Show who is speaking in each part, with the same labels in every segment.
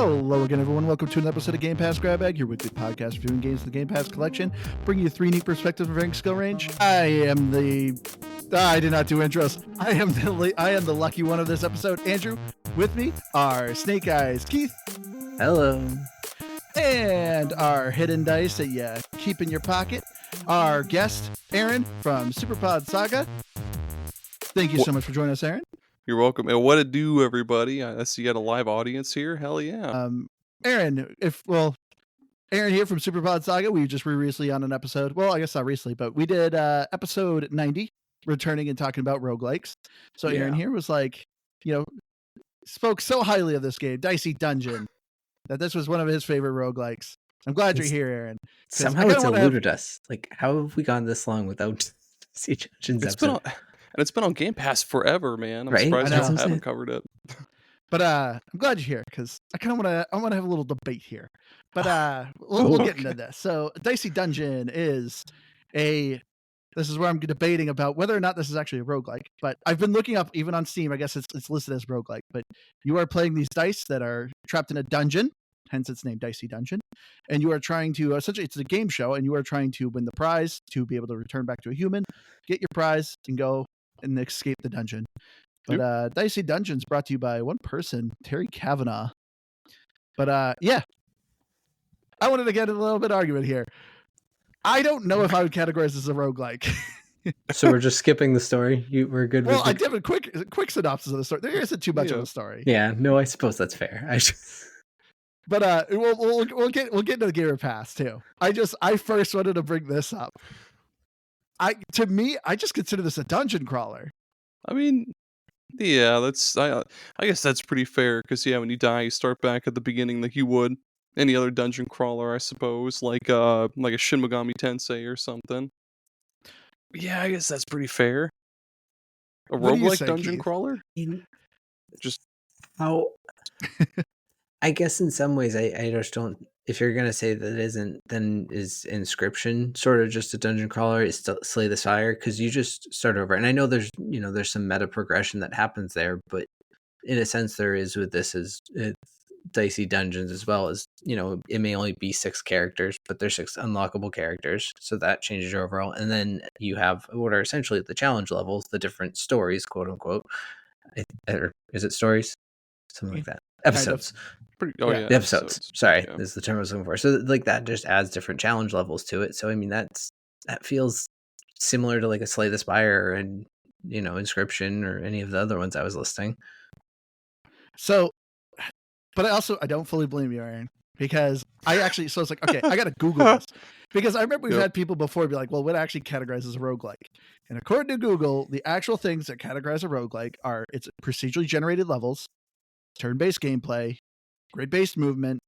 Speaker 1: Hello again, everyone. Welcome to another episode of Game Pass Grab Bag, your weekly podcast reviewing games in the Game Pass collection, bringing you three neat perspectives of varying skill range. I did not do intros. I am the lucky one of this episode. Andrew, with me are Snake Eyes Keith.
Speaker 2: Hello.
Speaker 1: And our hidden dice that you keep in your pocket, our guest, Aaron from Superpod Saga. Thank you so much for joining us, Aaron.
Speaker 3: You're welcome. And what to do, everybody? I see you got a live audience here. Hell yeah.
Speaker 1: Aaron here from Superpod Saga. We just were recently on an episode. Well, I guess not recently, but we did episode 90, returning and talking about roguelikes. So Aaron here was like, spoke so highly of this game, Dicey Dungeon, that this was one of his favorite roguelikes. I'm glad you're here, Aaron.
Speaker 2: Somehow it's eluded us. Like, how have we gone this long without Dicey Dungeons episode?
Speaker 3: It's been on Game Pass forever, man. I'm
Speaker 2: Right?
Speaker 3: surprised you haven't covered it.
Speaker 1: But I'm glad you're here because I kind of want to have a little debate here. But we'll get into this. So Dicey Dungeon this is where I'm debating about whether or not this is actually a roguelike. But I've been looking up, even on Steam, I guess it's listed as roguelike. But you are playing these dice that are trapped in a dungeon, hence its name, Dicey Dungeon. And you are trying to, essentially, it's a game show, and you are trying to win the prize to be able to return back to a human, get your prize, and go and escape the dungeon. But Dicey Dungeons brought to you by one person, Terry Kavanaugh. But I wanted to get in a little bit of argument here. I don't know if I would categorize this as a roguelike.
Speaker 2: So we're just skipping the story. We're good.
Speaker 1: Well, I did a quick synopsis of the story. There isn't too much of a story.
Speaker 2: Yeah, no, I suppose that's fair.
Speaker 1: But we'll get into the Game Pass too. I first wanted to bring this up. I just consider this a dungeon crawler.
Speaker 3: I mean, yeah, I guess that's pretty fair because when you die, you start back at the beginning like you would any other dungeon crawler, I suppose, like a Shin Megami Tensei or something. Yeah, I guess that's pretty fair. A roguelike dungeon crawler? Just
Speaker 2: how? I guess in some ways, I just don't. If you're gonna say that it isn't, then is Inscription sort of just a dungeon crawler? Is still Slay the Spire? Because you just start over, and I know there's some meta progression that happens there, but in a sense, there is with this is Dicey Dungeons as well as it may only be 6 characters, but there's 6 unlockable characters, so that changes your overall. And then you have what are essentially the challenge levels, the different stories, quote unquote. Or is it stories? Something like that. Episodes.
Speaker 3: The
Speaker 2: episodes. Sorry, is the term I was looking for. So like that just adds different challenge levels to it. So I mean that feels similar to like a Slay the Spire and Inscription or any of the other ones I was listing.
Speaker 1: So, but I don't fully blame you, Aaron, because so it's like, okay, I got to Google this because I remember we've had people before be like, well, what actually categorizes a roguelike? And according to Google, the actual things that categorize a roguelike are it's procedurally generated levels, turn-based gameplay, grid-based movement,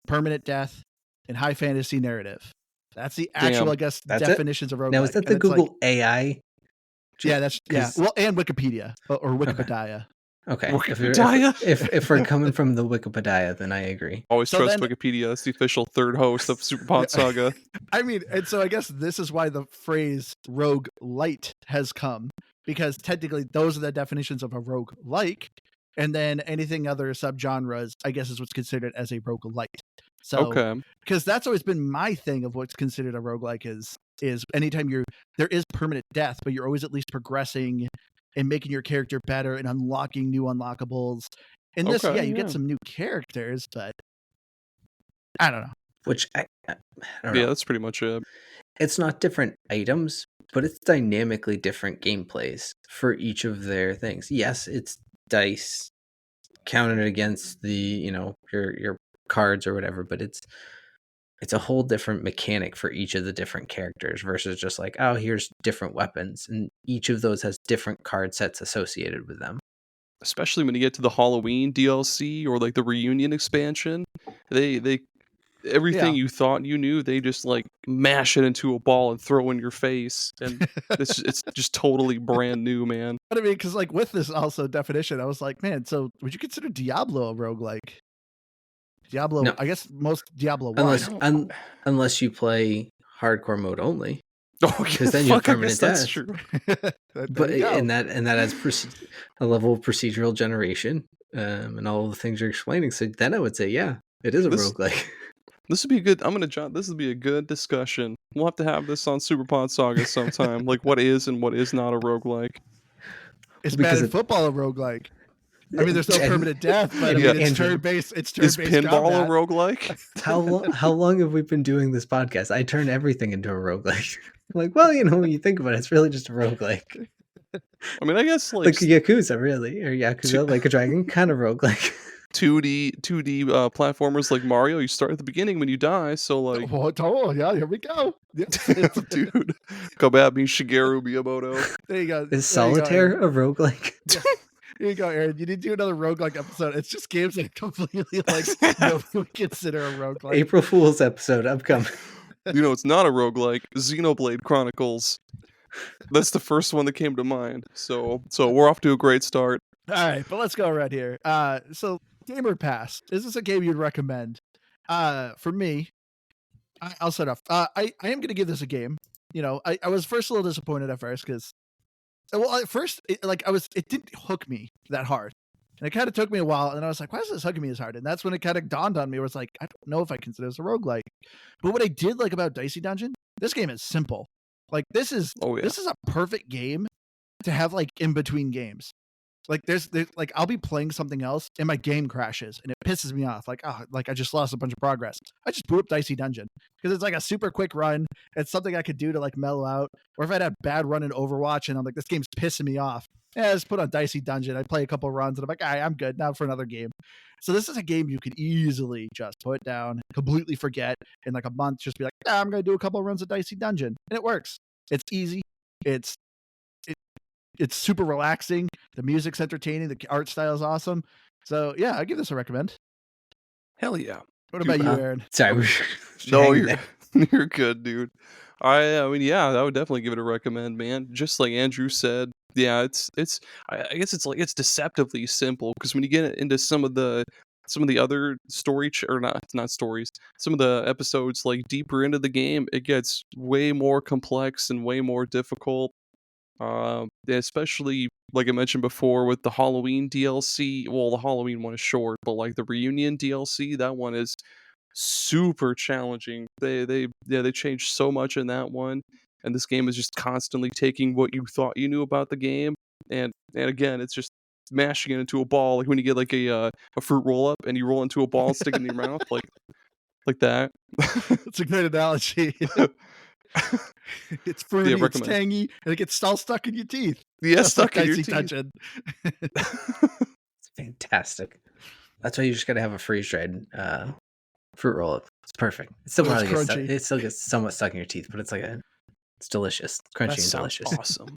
Speaker 1: permanent death, and high fantasy narrative. That's the actual, definitions of roguelike. Now,
Speaker 2: is that the Google AI?
Speaker 1: Yeah, well, and Wikipedia or Wikipedia.
Speaker 2: Okay.
Speaker 3: Wikipedia?
Speaker 2: If we're coming from the Wikipedia, then I agree.
Speaker 3: Always trust Wikipedia. It's the official third host of Superpod Saga.
Speaker 1: I mean, and so I guess this is why the phrase roguelite has come, because technically those are the definitions of a roguelike. And then anything other subgenres, I guess, is what's considered as a roguelite. So, because that's always been my thing of what's considered a roguelike is anytime there is permanent death, but you're always at least progressing and making your character better and unlocking new unlockables. In this, you get some new characters, but I don't know.
Speaker 2: Which I don't know.
Speaker 3: Yeah, that's pretty much it.
Speaker 2: It's not different items, but it's dynamically different gameplays for each of their things. Yes, it's dice counted against the your cards or whatever, but it's a whole different mechanic for each of the different characters versus just like, oh, here's different weapons, and each of those has different card sets associated with them.
Speaker 3: Especially when you get to the Halloween DLC or like the reunion expansion, they everything you thought you knew, they just like mash it into a ball and throw in your face, and it's just totally brand new, man.
Speaker 1: But I mean, because like with this also definition, I was like, man, so would you consider Diablo a roguelike? Diablo, no. I guess most Diablo 1.
Speaker 2: Unless you play hardcore mode only.
Speaker 3: Because
Speaker 2: then you have permanent death. That's
Speaker 3: true.
Speaker 2: But and that adds a level of procedural generation. and all the things you're explaining. So then I would say, yeah, it is a
Speaker 3: This
Speaker 2: roguelike.
Speaker 3: this would be a good. I'm gonna jot. This would be a good discussion. We'll have to have this on Super Pod Saga sometime. Like what is and what is not a roguelike.
Speaker 1: Is
Speaker 2: Because
Speaker 1: Madden football a roguelike? I mean, there's no
Speaker 2: and-
Speaker 1: permanent death, but I
Speaker 2: and
Speaker 1: mean, it's
Speaker 2: Andrew,
Speaker 1: turn-based. It's
Speaker 3: Is
Speaker 1: turn-based
Speaker 3: pinball a
Speaker 1: combat.
Speaker 3: roguelike?
Speaker 2: how long have we been doing this podcast? I turn everything into a roguelike. Like, well, when you think about it, it's really just a roguelike.
Speaker 3: I mean, I guess
Speaker 2: Like Yakuza, really, or Yakuza, like a dragon, kind of roguelike.
Speaker 3: 2D platformers like Mario. You start at the beginning when you die. So like,
Speaker 1: Oh, yeah, here we go. Yep.
Speaker 3: dude, come at me, Shigeru Miyamoto.
Speaker 1: There you go.
Speaker 2: Is
Speaker 1: There you go,
Speaker 2: Solitaire
Speaker 1: Aaron.
Speaker 2: a roguelike?
Speaker 1: Yeah. Here you go, Aaron. You need to do another roguelike episode. It's just games that completely like nobody would consider a roguelike.
Speaker 2: April Fool's episode upcoming.
Speaker 3: It's not a roguelike. Xenoblade Chronicles. That's the first one that came to mind. So we're off to a great start.
Speaker 1: All right, but let's go right here. So Gamer Pass, is this a game you'd recommend? For me, I'll set off. I am going to give this a game. I was first a little disappointed at first because, well, at first it didn't hook me that hard, and it kind of took me a while. And I was like, why is this hooking me as hard? And that's when it kind of dawned on me. Where it's like, I don't know if I consider this a roguelike. But what I did like about Dicey Dungeon, this game is simple. Like this is a perfect game to have like in between games. Like there's like I'll be playing something else and my game crashes and it pisses me off. Like, like I just lost a bunch of progress. I just boot up Dicey Dungeon because it's like a super quick run. It's something I could do to like mellow out. Or if I had a bad run in Overwatch and I'm like, this game's pissing me off. Yeah, just put on Dicey Dungeon. I play a couple runs and I'm like, all right, I'm good now for another game. So this is a game you could easily just put down, completely forget in like a month. Just be like, I'm going to do a couple of runs of Dicey Dungeon, and it works. It's easy. It's super relaxing. The music's entertaining. The art style is awesome. So yeah, I give this a recommend.
Speaker 3: Hell yeah.
Speaker 1: What about you, Aaron?
Speaker 2: Sorry.
Speaker 3: No, you're good, dude. I mean, yeah, I would definitely give it a recommend, man. Just like Andrew said, yeah, I guess it's deceptively simple because when you get into some of the other or not stories, some of the episodes like deeper into the game, it gets way more complex and way more difficult. Especially like I mentioned before with the Halloween DLC. Well, the Halloween one is short, but like the Reunion DLC, that one is super challenging. They changed so much in that one, and this game is just constantly taking what you thought you knew about the game, and again, it's just mashing it into a ball. Like when you get like a fruit roll up and you roll into a ball and stick it in your mouth, like that.
Speaker 1: That's a great analogy. It's fruity, it's tangy, and it gets all stuck in your teeth.
Speaker 3: Yeah, stuck in your
Speaker 1: Dicey
Speaker 3: teeth.
Speaker 1: Dungeon.
Speaker 2: It's fantastic. That's why you just gotta have a freeze dried fruit roll up. It's perfect. It still gets somewhat stuck in your teeth, but it's delicious, crunchy and delicious.
Speaker 3: Awesome.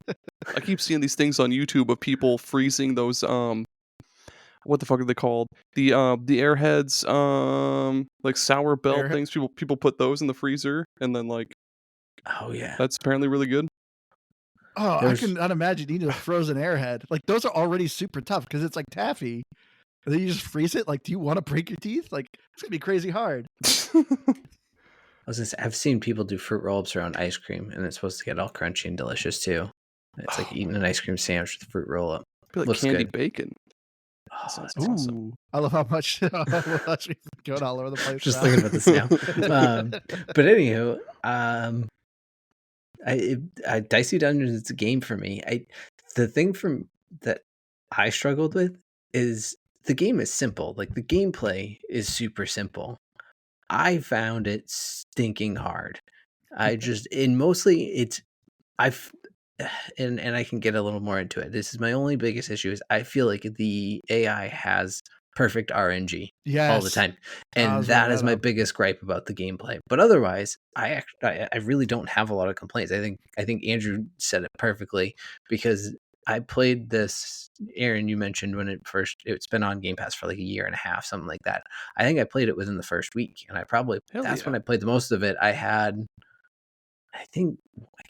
Speaker 3: I keep seeing these things on YouTube of people freezing those what the fuck are they called? The Airheads like sour belt things. People put those in the freezer and then like,
Speaker 2: oh yeah,
Speaker 3: that's apparently really good.
Speaker 1: Oh, I cannot imagine eating a frozen Airhead. Like those are already super tough because it's like taffy. And then you just freeze it. Like, do you want to break your teeth? Like, it's gonna be crazy hard.
Speaker 2: I was gonna say, I've seen people do fruit roll-ups around ice cream, and it's supposed to get all crunchy and delicious too. It's like eating an ice cream sandwich with a fruit roll-up.
Speaker 3: Like
Speaker 2: looks
Speaker 3: candy
Speaker 2: good.
Speaker 3: bacon.
Speaker 1: Sounds awesome. I love how much we've going all over the place.
Speaker 2: Just thinking about this now. But anywho, Dicey Dungeons is a game for me. The thing that I struggled with is the game is simple. Like the gameplay is super simple. I found it stinking hard. I just and I can get a little more into it. This is my only biggest issue is I feel like the AI has perfect RNG all the time. And that is my biggest gripe about the gameplay. But otherwise, I really don't have a lot of complaints. I think Andrew said it perfectly because I played this, Aaron, you mentioned when it's been on Game Pass for like a year and a half, something like that. I think I played it within the first week and when I played the most of it. I can't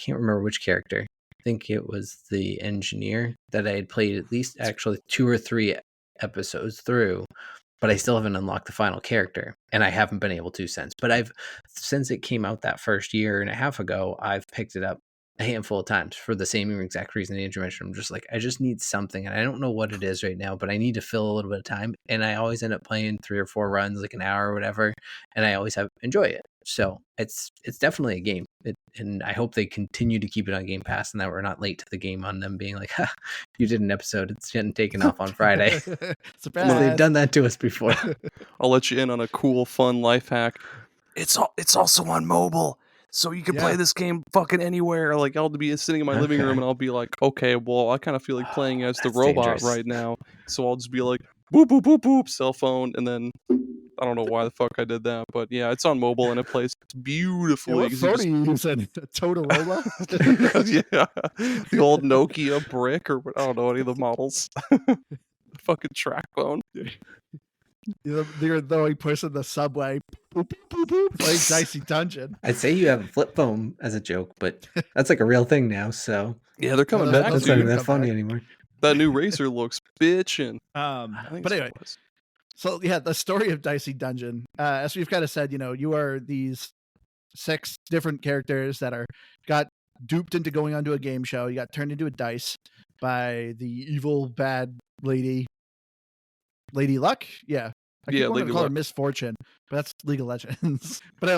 Speaker 2: remember which character. I think it was the engineer that I had played at least actually 2 or 3 episodes through, but I still haven't unlocked the final character and I haven't been able to since. But since it came out that first year and a half ago, I've picked it up a handful of times for the same exact reason Andrew mentioned. I'm just like, I just need something, and I don't know what it is right now, but I need to fill a little bit of time. And I always end up playing 3 or 4 runs, like an hour or whatever, and I always enjoy it. So it's definitely a game, and I hope they continue to keep it on Game Pass, and that we're not late to the game on them being like, ha, you did an episode, it's getting taken off on Friday.
Speaker 1: Surprise.
Speaker 2: They've done that to us before.
Speaker 3: I'll let you in on a cool, fun life hack. It's also on mobile, so you can play this game fucking anywhere. Like, I'll be sitting in my living room and I'll be like, okay, well, I kind of feel like playing as the robot
Speaker 2: dangerous.
Speaker 3: right now, so I'll just be like, boop boop boop boop, cell phone, and then I don't know why the fuck I did that, but yeah, it's on mobile and it plays beautifully.
Speaker 1: What phone are you using? Totorola?
Speaker 3: Yeah, the old Nokia brick, or I don't know any of the models. Fucking track phone.
Speaker 1: You're the only person in the subway boop, boop, boop, playing Dicey Dungeon.
Speaker 2: I'd say you have a flip phone as a joke, but that's like a real thing now. So
Speaker 3: yeah, they're coming
Speaker 1: Yeah,
Speaker 3: back.
Speaker 2: that's
Speaker 3: Dude.
Speaker 2: not even that funny anymore.
Speaker 3: That new Razer looks bitchin'.
Speaker 1: But anyway, so yeah, the story of Dicey Dungeon, as we've kind of said, you are these 6 different characters that got duped into going onto a game show. You got turned into a dice by the evil bad Lady Luck. Yeah. I keep wanting to call her Misfortune, but that's League of Legends. But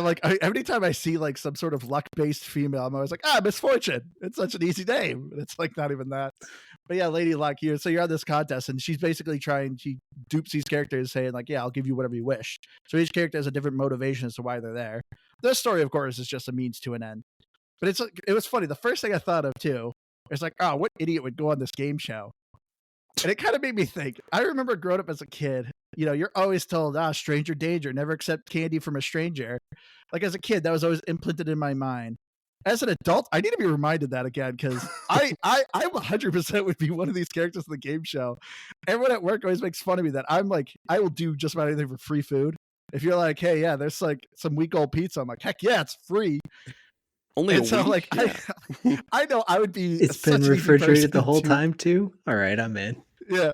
Speaker 1: every time I see like some sort of luck-based female, I'm always like, Misfortune. It's such an easy name. And it's like not even that. But yeah, Lady Luck, you're on this contest, and she's basically she dupes these characters saying like, yeah, I'll give you whatever you wish. So each character has a different motivation as to why they're there. This story, of course, is just a means to an end. But it was funny. The first thing I thought of too is like, what idiot would go on this game show? And it kind of made me think. I remember growing up as a kid, you're always told, stranger danger, never accept candy from a stranger. Like as a kid, that was always implanted in my mind. As an adult, I need to be reminded that again, because I 100% would be one of these characters in the game show. Everyone at work always makes fun of me that I'm like, I will do just about anything for free food. If you're like, hey, yeah, there's like some week-old pizza, I'm like, heck yeah, it's free.
Speaker 3: Only
Speaker 1: and
Speaker 3: a
Speaker 1: so
Speaker 3: week?
Speaker 1: Like,
Speaker 3: yeah.
Speaker 1: I know I would be.
Speaker 2: It's been refrigerated the whole time too. All right, I'm in.
Speaker 1: Yeah.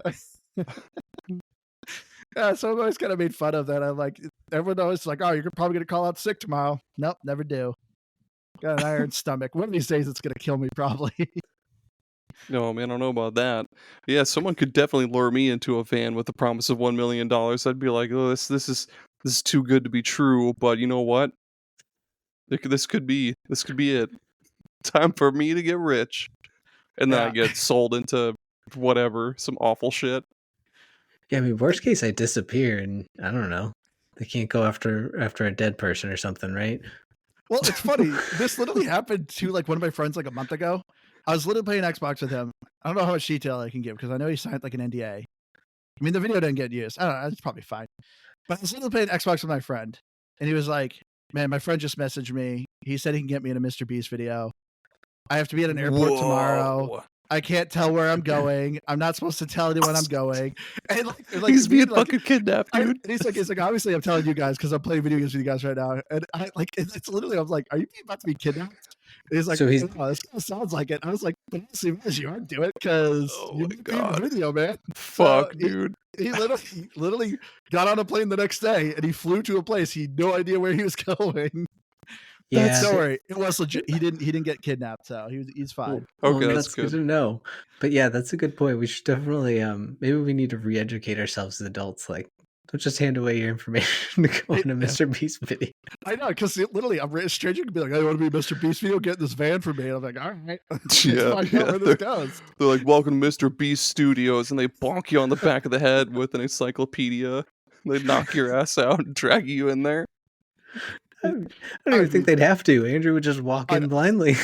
Speaker 1: Yeah, so I've always kind of made fun of that. I'm like, everyone always like, you're probably going to call out sick tomorrow. Nope, never do. Got an iron stomach. One of these days it's going to kill me probably.
Speaker 3: No, man, I don't know about that. Yeah, someone could definitely lure me into a van with the promise of $1 million. I'd be like, oh, this is too good to be true. But you know what? This could be it. Time for me to get rich. And then I get sold into whatever, some awful shit.
Speaker 2: Yeah, I mean, worst case, I disappear, and I don't know. They can't go after a dead person or something, right?
Speaker 1: Well, it's funny. This literally happened to like one of my friends like a month ago. I was literally playing Xbox with him. I don't know how much detail I can give because I know he signed like an NDA. I mean, the video didn't get used. I don't know. It's probably fine. But I was literally playing Xbox with my friend, and he was like, "Man, my friend just messaged me. He said he can get me in a Mr. Beast video. I have to be at an airport tomorrow. I can't tell where I'm going. I'm not supposed to tell anyone I'm going." And like
Speaker 3: he's being fucking kidnapped, dude.
Speaker 1: And he's like, obviously I'm telling you guys because I'm playing video games with you guys right now. And I like, it's literally, I'm like, are you about to be kidnapped? And he's like, this kind of sounds like it. I was like, but as you aren't doing it because you're in the video, man.
Speaker 3: Fuck, dude.
Speaker 1: He literally got on a plane the next day and he flew to a place. He had no idea where he was going.
Speaker 2: Yeah,
Speaker 1: don't worry. It was legit. He didn't get kidnapped, so he's fine.
Speaker 3: Okay,
Speaker 2: well,
Speaker 3: that's good
Speaker 2: to know. But yeah, that's a good point. We should definitely maybe we need to re-educate ourselves as adults. Like, don't just hand away your information to go on a Mr. Beast video.
Speaker 1: I know, because literally, a stranger could be like, "I want to be a Mr. Beast video. Get in this van for me." And I'm like, "All right, let's find out where this goes."
Speaker 3: They're like, "Welcome to Mr. Beast Studios," and they bonk you on the back of the head with an encyclopedia. They knock your ass out and drag you in there.
Speaker 2: I don't even think they'd have to. Andrew would just walk in blindly.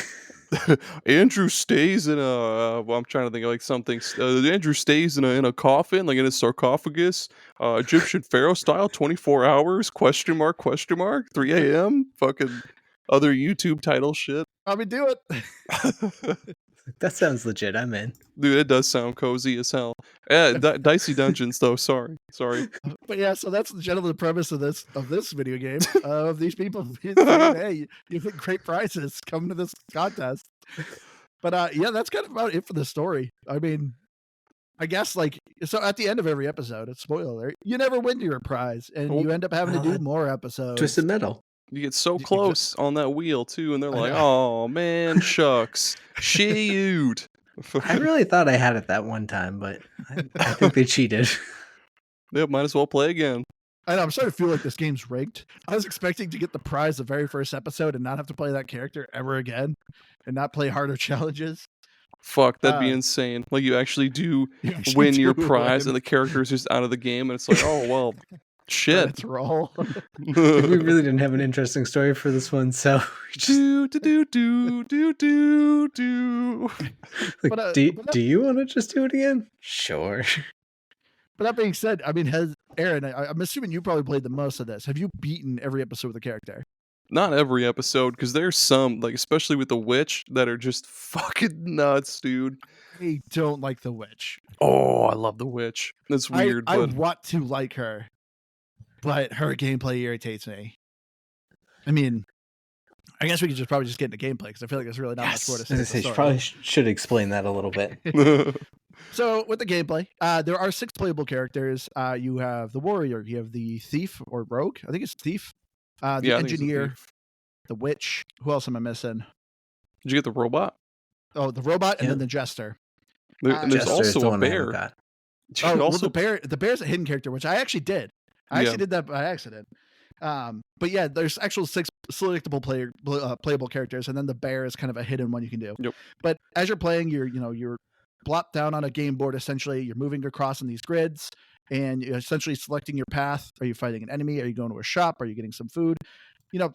Speaker 3: Andrew stays in a. Well, I'm trying to think of like something. Andrew stays in a coffin, like in a sarcophagus, Egyptian pharaoh style, 24 hours? Question mark? 3 a.m. Fucking other YouTube title shit.
Speaker 1: Probably do it.
Speaker 2: That sounds legit. I'm in.
Speaker 3: Dude, it does sound cozy as hell. Yeah, Dicey Dungeons though. Sorry.
Speaker 1: But yeah, so that's generally the premise of this video game. Of these people saying, "Hey, you get great prizes. Come to this contest." But yeah, that's kind of about it for the story. I mean, I guess like so at the end of every episode, it's spoiler alert, you never win your prize, and you end up having to do more episodes.
Speaker 2: Twisted Metal.
Speaker 3: You get so
Speaker 1: Exa
Speaker 3: close on that wheel too, and they're
Speaker 1: I
Speaker 3: like,
Speaker 1: know.
Speaker 3: "Oh man, shucks, shoot."
Speaker 2: I really thought I had it that one time, but I think they cheated.
Speaker 3: Yeah, might as well play again.
Speaker 1: I know, I'm starting to feel like this game's rigged. I was expecting to get the prize the very first episode and not have to play that character ever again, and not play harder challenges.
Speaker 3: Fuck, that'd be
Speaker 1: Uh,
Speaker 3: insane. Like you actually do
Speaker 1: you actually
Speaker 3: win your
Speaker 1: do
Speaker 3: prize,
Speaker 1: win.
Speaker 3: and the character is just out of the game, and it's like, oh well, shit.
Speaker 1: Credits roll.
Speaker 2: Like, we really didn't have an interesting story for this one, so we just
Speaker 3: do do do do do do.
Speaker 2: like,
Speaker 1: But
Speaker 2: do you want to just do it again? Sure.
Speaker 1: but that being said, I mean, has Aaron? I'm assuming you probably played the most of this. Have you beaten every episode with the character?
Speaker 3: Not every episode, because there's some, like especially with the witch, that are just fucking nuts, dude.
Speaker 1: I don't like the witch.
Speaker 3: Oh, I love the witch. That's weird,
Speaker 1: I
Speaker 3: but
Speaker 1: want to like her, but her gameplay irritates me. I mean, I guess we could probably just get into gameplay because I feel like there's really not much more to
Speaker 2: I
Speaker 1: say.
Speaker 2: was gonna say, probably should explain that a little bit.
Speaker 1: So with the gameplay, there are 6 playable characters. You have the warrior, you have the thief or rogue. I think it's thief. The
Speaker 3: yeah, I think it's a
Speaker 1: engineer,
Speaker 3: thief.
Speaker 1: the witch. Who else am I missing?
Speaker 3: Did you get the robot?
Speaker 1: Oh, the robot, and
Speaker 2: Yeah.
Speaker 1: then the jester.
Speaker 3: And there's
Speaker 2: Jester is the
Speaker 3: also a
Speaker 2: one I haven't
Speaker 3: bear.
Speaker 2: got.
Speaker 3: You
Speaker 1: Oh,
Speaker 3: can
Speaker 1: well,
Speaker 3: also
Speaker 1: the bear's a hidden character, which I actually did. I
Speaker 3: Yeah.
Speaker 1: actually did that by accident. But yeah, there's actual 6 selectable playable characters, and then the bear is kind of a hidden one you can do.
Speaker 3: Yep.
Speaker 1: But as you're playing, you're plopped down on a game board. Essentially, you're moving across in these grids, and you're essentially selecting your path. Are you fighting an enemy? Are you going to a shop? Are you getting some food?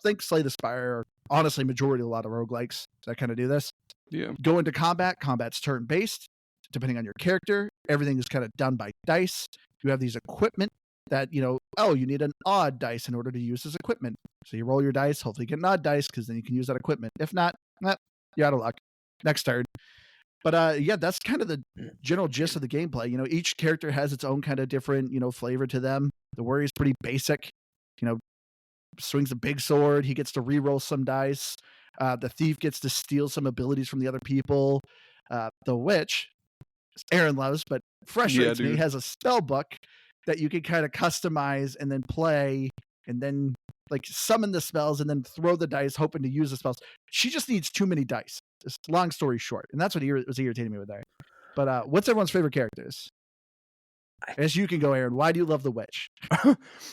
Speaker 1: Think Slay the Spire. Or honestly, majority of a lot of roguelikes that kind of do this.
Speaker 3: Yeah.
Speaker 1: Go into combat. Combat's turn based. Depending on your character, everything is kind of done by dice. You have these equipment that, you need an odd dice in order to use this equipment. So you roll your dice, hopefully you get an odd dice because then you can use that equipment. If not, you're out of luck. Next turn. But yeah, that's kind of the general gist of the gameplay. Each character has its own kind of different, flavor to them. The warrior's pretty basic. Swings a big sword. He gets to re-roll some dice. The thief gets to steal some abilities from the other people. The witch, Aaron loves, but frustrates me,
Speaker 3: dude.
Speaker 1: has a spell book that you can kind of customize and then play and then like summon the spells and then throw the dice hoping to use the spells. She just needs too many dice. Just long story short. And that's what was irritating me with there. But what's everyone's favorite characters? As you can go, Aaron. Why do you love the witch?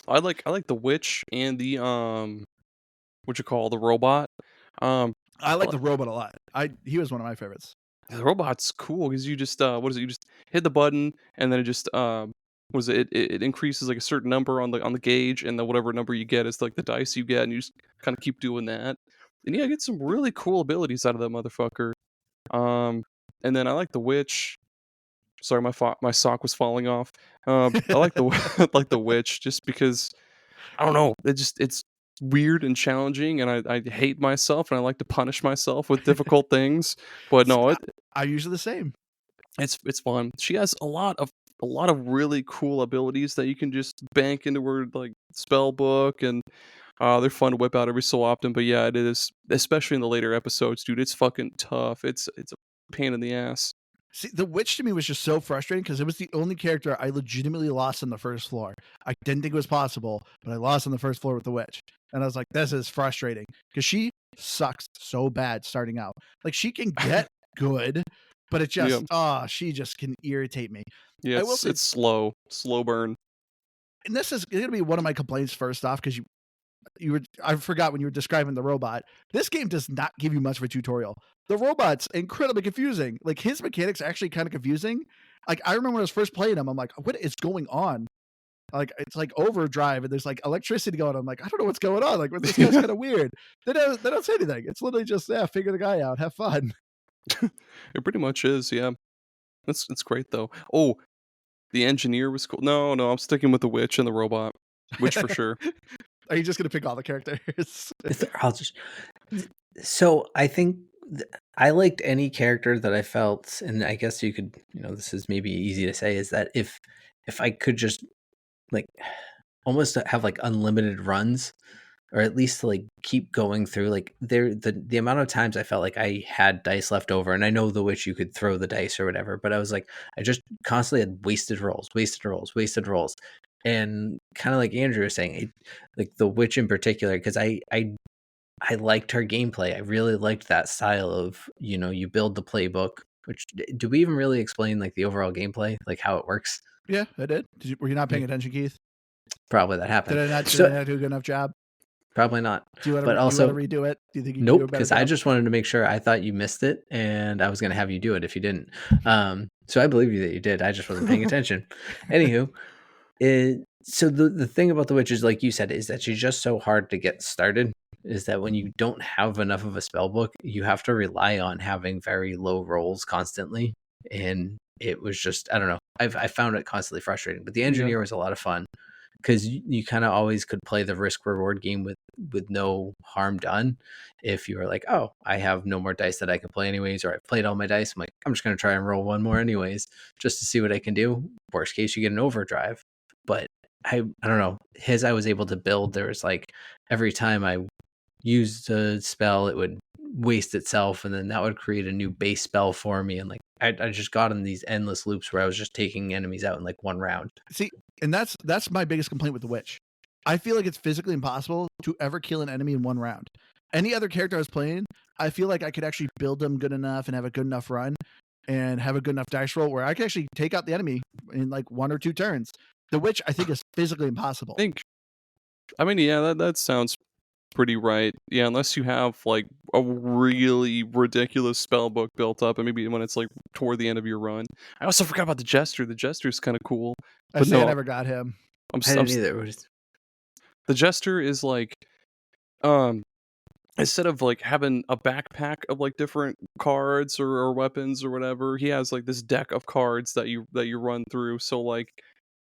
Speaker 3: I like the witch and the the robot.
Speaker 1: I like the robot a lot. He was one of my favorites.
Speaker 3: The robot's cool because you just what is it? You just hit the button and then it just it increases like a certain number on the gauge, and then whatever number you get is like the dice you get, and you just kind of keep doing that. And yeah, I get some really cool abilities out of that motherfucker. And then I like the witch. Sorry, my sock was falling off. I like the I like the witch just because I don't know. It's weird and challenging, and I hate myself, and I like to punish myself with difficult things. But no,
Speaker 1: I'm usually the same.
Speaker 3: it's fun. She has a lot of really cool abilities that you can just bank into her like spell book, and they're fun to whip out every so often. But yeah, it is, especially in the later episodes, dude. It's fucking tough. It's a pain in the ass.
Speaker 1: See, the witch to me was just so frustrating because it was the only character I legitimately lost on the first floor. I didn't think it was possible, but I lost on the first floor with the witch. And I was like, this is frustrating because she sucks so bad starting out. Like she can get good, but it just, she just can irritate me.
Speaker 3: Yeah,
Speaker 1: I will say,
Speaker 3: it's slow burn.
Speaker 1: and this is going to be one of my complaints first off because I forgot when you were describing the robot. This game does not give you much of a tutorial. The robot's incredibly confusing. Like his mechanics are actually kind of confusing. Like I remember when I was first playing him, I'm like, what is going on? Like it's like overdrive and there's like electricity going on. I'm like, I don't know what's going on. Like this guy's kind of weird. They don't say anything. It's literally just figure the guy out, have fun.
Speaker 3: It pretty much is, yeah. It's great though. Oh, the engineer was cool. No, I'm sticking with the witch and the robot. Witch for sure.
Speaker 1: Are you just gonna pick all the characters?
Speaker 2: So I think I liked any character that I felt, and I guess you could, this is maybe easy to say, is that if I could just like almost have like unlimited runs, or at least like keep going through, like the amount of times I felt like I had dice left over, and I know the witch you could throw the dice or whatever, but I was like, I just constantly had wasted rolls, And kind of like Andrew was saying, like the witch in particular, because I liked her gameplay. I really liked that style of, you build the playbook. Which, do we even really explain like the overall gameplay, like how it works?
Speaker 1: Yeah, I did. Were you not paying attention, Keith?
Speaker 2: Probably that happened.
Speaker 1: Did I not do a good enough job?
Speaker 2: Probably not.
Speaker 1: Do you want
Speaker 2: But
Speaker 1: to
Speaker 2: also,
Speaker 1: redo it? Do you think you can
Speaker 2: nope,
Speaker 1: do a better
Speaker 2: because
Speaker 1: job?
Speaker 2: I just wanted to make sure. I thought you missed it, and I was going to have you do it if you didn't. So I believe you that you did. I just wasn't paying attention. Anywho, so the thing about the witch is, like you said, is that she's just so hard to get started. Is that when you don't have enough of a spell book, you have to rely on having very low rolls constantly, and it was just, I don't know. I found it constantly frustrating, but the engineer was a lot of fun because you kind of always could play the risk reward game with no harm done. If you were like, oh, I have no more dice that I can play anyways, or I've played all my dice, I'm like, I'm just going to try and roll one more anyways, just to see what I can do. Worst case, you get an overdrive. But I don't know. I was able to build. There was like every time I used a spell, it would waste itself, and then that would create a new base spell for me. And like I just got in these endless loops where I was just taking enemies out in like one round.
Speaker 1: See, and that's my biggest complaint with the witch. I feel like it's physically impossible to ever kill an enemy in one round. Any other character I was playing, I feel like I could actually build them good enough and have a good enough run and have a good enough dice roll where I could actually take out the enemy in like 1 or 2 turns. The witch, I think, is physically impossible.
Speaker 3: Yeah, that sounds pretty right. Yeah, unless you have like a really ridiculous spell book built up, and maybe when it's like toward the end of your run. I also forgot about the jester. The jester's kind of cool.
Speaker 1: I never got him.
Speaker 2: I didn't either.
Speaker 3: The jester is like, instead of like having a backpack of like different cards or weapons or whatever, he has like this deck of cards that you run through. So like,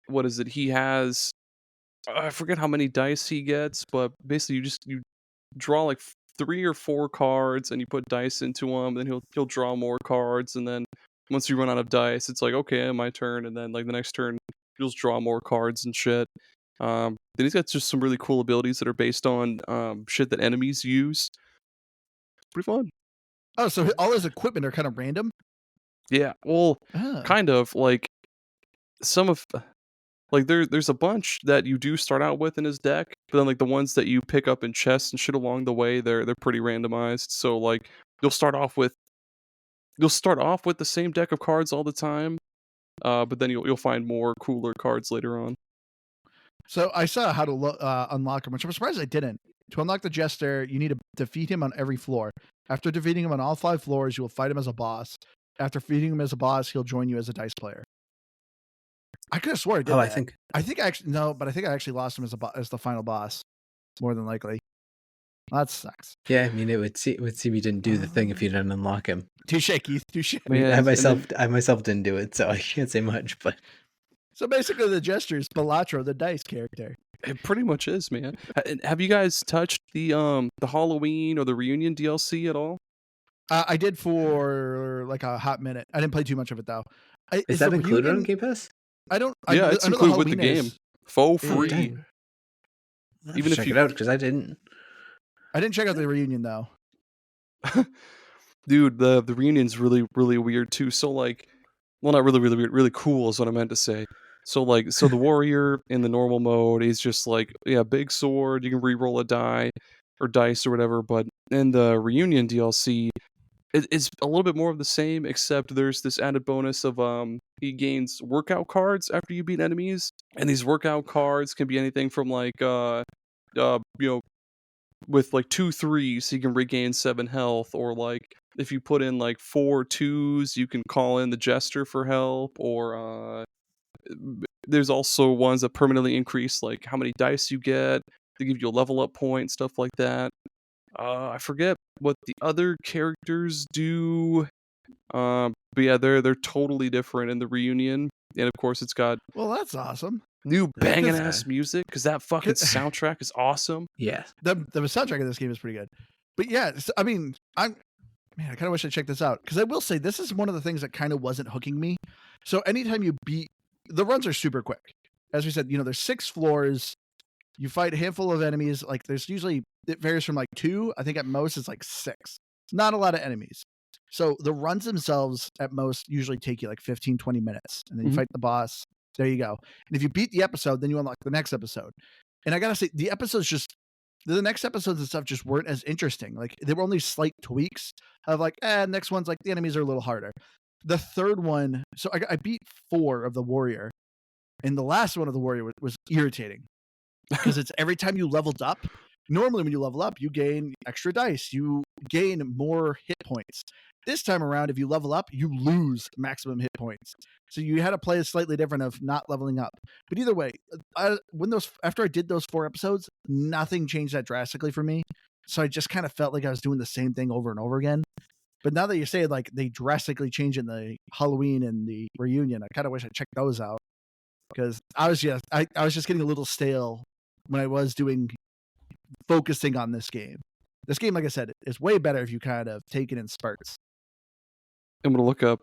Speaker 3: what is it? He has, I forget how many dice he gets, but basically you draw like 3 or 4 cards and you put dice into him. Then he'll draw more cards, and then once you run out of dice, it's like, okay, my turn, and then like the next turn he'll just draw more cards and shit. Then he's got just some really cool abilities that are based on shit that enemies use. Pretty fun.
Speaker 1: Oh, so all his equipment are kind of random?
Speaker 3: Yeah, well, kind of like some of like there's a bunch that you do start out with in his deck, but then like the ones that you pick up in chests and shit along the way, they're pretty randomized. So like you'll start off with the same deck of cards all the time, but then you'll find more cooler cards later on.
Speaker 1: So I saw how to unlock him, which I'm surprised I didn't. To unlock the jester, you need to defeat him on every floor. After defeating him on all 5 floors, you will fight him as a boss. After defeating him as a boss, he'll join you as a dice player. I could have swore I did. I think I actually lost him as the final boss, more than likely. Well, that sucks.
Speaker 2: Yeah, I mean, it would seem you didn't do the thing if you didn't unlock him.
Speaker 1: Touche, Keith. Touche.
Speaker 2: I mean, I myself didn't do it, so I can't say much. But
Speaker 1: so basically, the jester is Balatro, the dice character.
Speaker 3: It pretty much is, man. Have you guys touched the Halloween or the Reunion DLC at all?
Speaker 1: I did for like a hot minute. I didn't play too much of it though.
Speaker 2: Is that included on Game Pass?
Speaker 1: I don't.
Speaker 3: Yeah, it's included with the game, for free.
Speaker 2: Even if check it out, because I didn't
Speaker 1: check out the Reunion though.
Speaker 3: Dude, the Reunion's really weird too. So like, well, not really weird, really cool is what I meant to say. So like, the warrior in the normal mode is just like, yeah, big sword. You can re-roll a die or dice or whatever. But in the Reunion DLC, it's a little bit more of the same, except there's this added bonus of he gains workout cards after you beat enemies, and these workout cards can be anything from like with like 2 3s you can regain 7 health, or like if you put in like 4 2s you can call in the jester for help, or there's also ones that permanently increase like how many dice you get. They give you a level up point, stuff like that. I forget what the other characters do. But yeah, they're totally different in the Reunion. And of course it's got
Speaker 1: that's awesome.
Speaker 3: New banging ass music, because that fucking soundtrack is awesome.
Speaker 2: Yeah.
Speaker 1: The soundtrack of this game is pretty good. But yeah, I mean, I kind of wish I checked this out, because I will say this is one of the things that kind of wasn't hooking me. So anytime you beat, the runs are super quick. As we said, there's 6 floors. You fight a handful of enemies. Like there's usually, it varies from like 2. I think at most it's like 6. It's not a lot of enemies. So the runs themselves at most usually take you like 15, 20 minutes. And then you fight the boss. There you go. And if you beat the episode, then you unlock the next episode. And I gotta say, the next episodes and stuff just weren't as interesting. Like there were only slight tweaks of like, next one's like the enemies are a little harder. The third one, so I beat 4 of the warrior, and the last one of the warrior was irritating because it's every time you leveled up. Normally, when you level up, you gain extra dice, you gain more hit points. This time around, if you level up, you lose maximum hit points. So you had to play a slightly different of not leveling up. But either way, after I did those 4 episodes, nothing changed that drastically for me. So I just kind of felt like I was doing the same thing over and over again. But now that you say like they drastically change in the Halloween and the reunion, I kind of wish I checked those out because I was just getting a little stale when I was focusing on this game. This game, like I said, is way better if you kind of take it in spurts.
Speaker 3: I'm gonna look up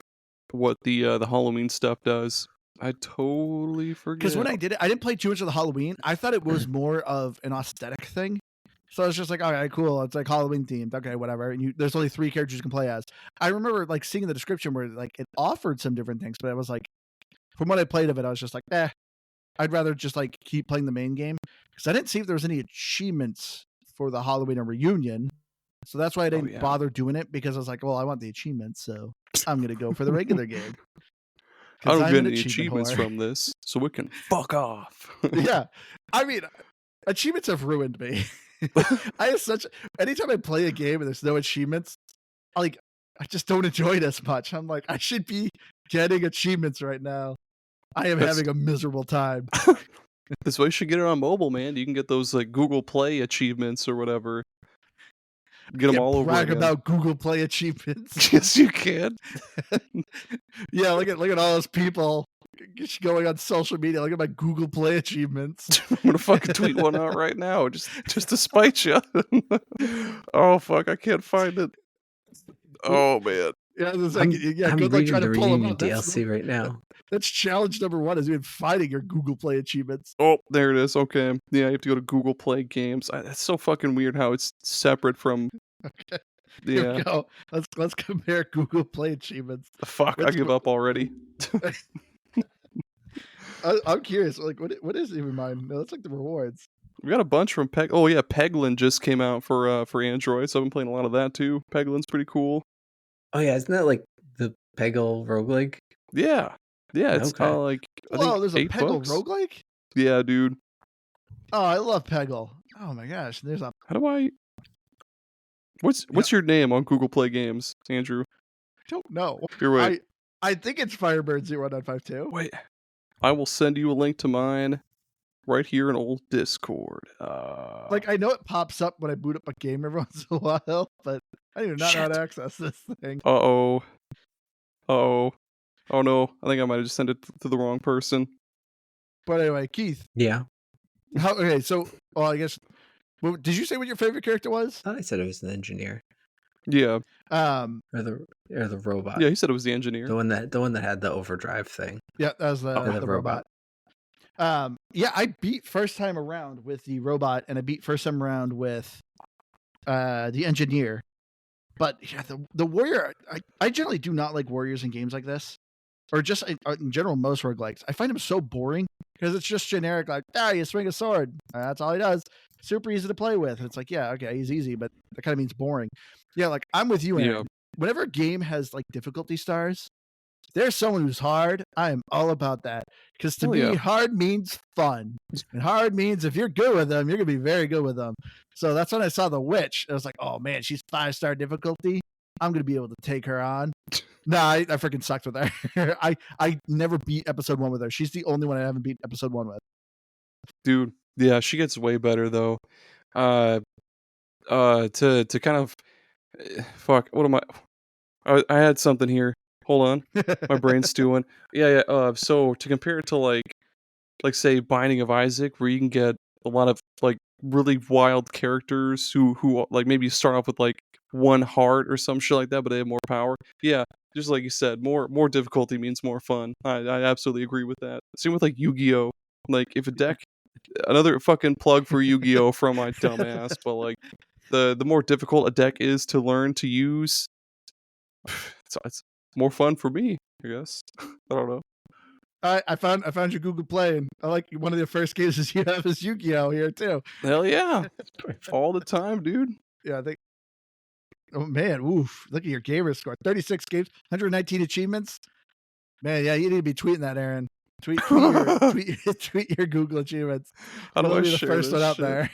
Speaker 3: what the Halloween stuff does. I totally forget.
Speaker 1: Because when I did it, I didn't play too much of the Halloween. I thought it was more of an aesthetic thing. So I was just like, all right, cool. It's like Halloween themed. Okay, whatever. And there's only 3 characters you can play as. I remember like seeing the description where like it offered some different things, but I was like, from what I played of it, I was just like, I'd rather just like keep playing the main game because I didn't see if there was any achievements for the Halloween and reunion. So that's why I didn't bother doing it because I was like, well, I want the achievements, so I'm gonna go for the regular game.
Speaker 3: I don't get any achievements from this, so it can fuck off.
Speaker 1: Yeah, I mean, achievements have ruined me. Anytime I play a game and there's no achievements, I just don't enjoy it as much. I'm like, I should be getting achievements right now. I am having a miserable time.
Speaker 3: That's why you should get it on mobile, man. You can get those like Google Play achievements or whatever. Get them all over again.
Speaker 1: Brag about Google Play achievements.
Speaker 3: Yes, you can.
Speaker 1: Yeah, look at all those people going on social media. Look at my Google Play achievements.
Speaker 3: I'm gonna fucking tweet one out right now, just to spite you. Oh fuck, I can't find it. Oh man.
Speaker 1: Yeah, it's like,
Speaker 2: I'm
Speaker 1: good luck
Speaker 2: reading
Speaker 1: trying
Speaker 2: the
Speaker 1: to pull them
Speaker 2: reunion
Speaker 1: up.
Speaker 2: DLC right now.
Speaker 1: That's challenge number 1 is even finding your Google Play achievements.
Speaker 3: Oh, there it is. Okay. Yeah, you have to go to Google Play Games. That's so fucking weird how it's separate from.
Speaker 1: Okay.
Speaker 3: Yeah.
Speaker 1: Here we go. Let's compare Google Play achievements.
Speaker 3: Fuck, I give up already.
Speaker 1: I'm curious. Like, what is even mine? No, that's like the rewards.
Speaker 3: We got a bunch from Peg. Oh yeah, Peglin just came out for Android, so I've been playing a lot of that too. Peglin's pretty cool.
Speaker 2: Oh yeah, isn't that like the Peggle roguelike?
Speaker 3: Yeah, it's like I think
Speaker 1: there's a Peggle
Speaker 3: $8.
Speaker 1: roguelike?
Speaker 3: Yeah, dude.
Speaker 1: Oh, I love Peggle. Oh my gosh, there's a.
Speaker 3: How do I? What's your name on Google Play Games, Andrew?
Speaker 1: I don't know.
Speaker 3: You're right.
Speaker 1: I think it's Firebird0952.
Speaker 3: Wait, I will send you a link to mine right here in old Discord.
Speaker 1: Like I know it pops up when I boot up a game every once in a while, but I do not know how to access this thing.
Speaker 3: Oh no, I think I might have just sent it to the wrong person.
Speaker 1: But anyway, Keith.
Speaker 2: Yeah.
Speaker 1: Okay, so I guess. Well, did you say what your favorite character was?
Speaker 2: I thought I said it was the engineer.
Speaker 3: Yeah.
Speaker 2: Or the robot.
Speaker 3: Yeah, he said it was the engineer.
Speaker 2: The one that had the overdrive thing.
Speaker 1: Yeah, that was the robot. Yeah, I beat first time around with the robot, and I beat first time around with the engineer. But yeah, the warrior, I generally do not like warriors in games like this, or just in general most roguelikes. I find him so boring because it's just generic, like you swing a sword, that's all he does. Super easy to play with. It's like, yeah, okay, he's easy, but that kind of means boring. Yeah, like I'm with you, Aaron. Yeah. Whenever a game has like difficulty stars, there's someone who's hard. I am all about that. Because to me, hard means fun. And hard means if you're good with them, you're going to be very good with them. So that's when I saw the witch. I was like, oh man, she's 5-star difficulty. I'm going to be able to take her on. Nah, I freaking sucked with her. I never beat episode 1 with her. She's the only one I haven't beat episode 1 with.
Speaker 3: Dude, yeah, she gets way better though. To kind of fuck, what am I had something here. Hold on. My brain's stewing. Yeah. So to compare it to like say Binding of Isaac, where you can get a lot of like really wild characters who like maybe start off with like 1 heart or some shit like that, but they have more power. Yeah, just like you said, more difficulty means more fun. I absolutely agree with that. Same with like Yu-Gi-Oh! Like if a deck, another fucking plug for Yu-Gi-Oh! From my dumbass, but like the more difficult a deck is to learn to use, it's more fun for me, I guess. I don't know.
Speaker 1: I found your Google Play, and I like one of the first games you have is Yu-Gi-Oh here too.
Speaker 3: Hell yeah, all the time, dude.
Speaker 1: Yeah, I think. Oh man, oof! Look at your gamer score: 36 games, 119 achievements. Man, yeah, you need to be tweeting that, Aaron. Tweet tweet your Google achievements.
Speaker 3: How do
Speaker 1: You'll
Speaker 3: I
Speaker 1: be the
Speaker 3: share
Speaker 1: first
Speaker 3: this
Speaker 1: one out
Speaker 3: shit?
Speaker 1: there.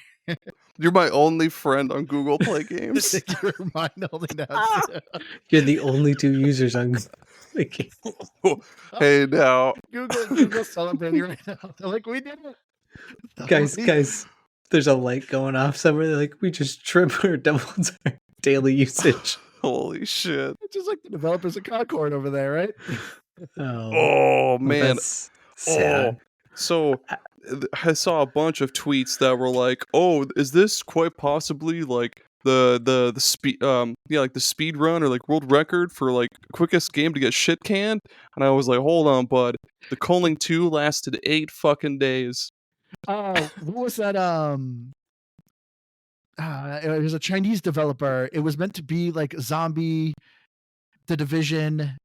Speaker 3: You're my only friend on Google Play Games.
Speaker 1: You're mine only now too.
Speaker 2: You're the only 2 users on the game.
Speaker 3: Hey now,
Speaker 1: Google celebrating right now. They're like, we did it.
Speaker 2: Guys, there's a light going off somewhere. They're like, we just tripled or doubled our daily usage.
Speaker 3: holy shit!
Speaker 1: It's just like the developers of Concord over there, right?
Speaker 3: Oh man,
Speaker 2: that's sad.
Speaker 3: So I saw a bunch of tweets that were like, "Oh, is this quite possibly like the speed like the speed run or like world record for like quickest game to get shit canned?" And I was like, "Hold on, bud. The Calling 2 lasted 8 fucking days."
Speaker 1: What was that? It was a Chinese developer. It was meant to be like Zombie, The Division.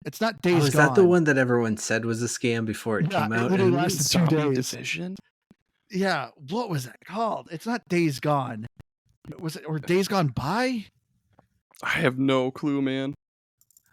Speaker 1: It's not Days
Speaker 2: is
Speaker 1: Gone.
Speaker 2: that the one that everyone said was a scam before it came out?
Speaker 1: It literally lasted 2 days.
Speaker 3: Division?
Speaker 1: Yeah, what was that called? It's not Days Gone. Was it or Days Gone By?
Speaker 3: I have no clue, man.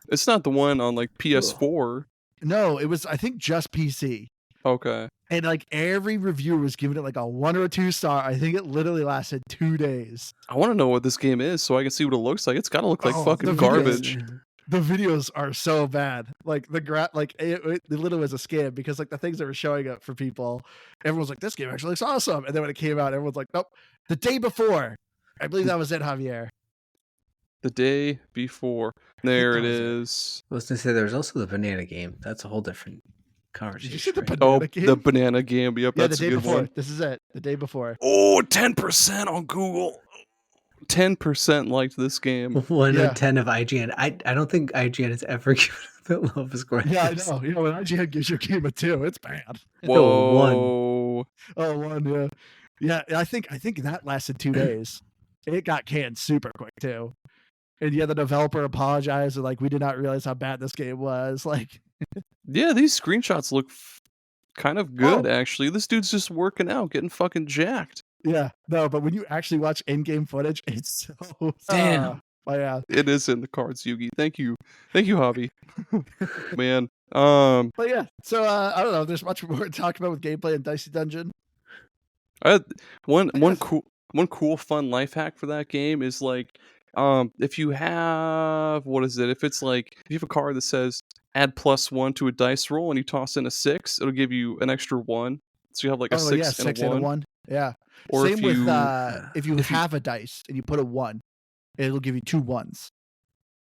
Speaker 3: It's not the one on like PS4.
Speaker 1: No, it was I think just PC.
Speaker 3: Okay.
Speaker 1: And like every reviewer was giving it like a 1 or a 2 star. I think it literally lasted 2 days.
Speaker 3: I want to know what this game is so I can see what it looks like. It's got to look like
Speaker 1: Oh,
Speaker 3: fucking
Speaker 1: the
Speaker 3: garbage.
Speaker 1: The videos are so bad. Like it literally was a scam because like the things that were showing up for people, everyone's like, "This game actually looks awesome," and then when it came out, everyone's like, "Nope." The day before, I believe that was it, Javier.
Speaker 3: The day before. There it
Speaker 1: that was it.
Speaker 3: is.
Speaker 2: I was gonna say there's also the banana game. That's a whole different conversation.
Speaker 1: Did you see the
Speaker 2: right?
Speaker 1: banana game?
Speaker 3: The banana game. Yep,
Speaker 1: Yeah,
Speaker 3: that's
Speaker 1: the
Speaker 3: a
Speaker 1: day
Speaker 3: good
Speaker 1: before.
Speaker 3: one.
Speaker 1: This is it. The day before.
Speaker 3: Oh, 10% on Google. 10% liked this game.
Speaker 2: 1 out of 10 of IGN. I don't think IGN has ever given the low a score.
Speaker 1: Yeah, I know. You know, when IGN gives your game a 2, it's bad.
Speaker 3: Whoa.
Speaker 2: No, 1.
Speaker 1: Oh, 1, yeah. Yeah, I think that lasted 2 days. It got canned super quick too. And yeah, the developer apologized and like, we did not realize how bad this game was. Like,
Speaker 3: Yeah, these screenshots look kind of good, actually. This dude's just working out, getting fucking jacked.
Speaker 1: yeah, no, but when you actually watch in-game footage, it's so
Speaker 2: Damn.
Speaker 1: yeah.
Speaker 3: It is in the cards, Yugi. Thank you, Hobby. Man.
Speaker 1: But yeah, so I don't know. There's much more to talk about with gameplay in Dicey Dungeon.
Speaker 3: One cool fun life hack for that game is like, if you have if it's like if you have a card that says add +1 to a dice roll and you toss in a 6, it'll give you an extra 1. So you have like a 6 and a 1.
Speaker 1: Yeah.
Speaker 3: Or
Speaker 1: Same with if you
Speaker 3: if you-
Speaker 1: have a dice and you put a 1, it'll give you 2 1s.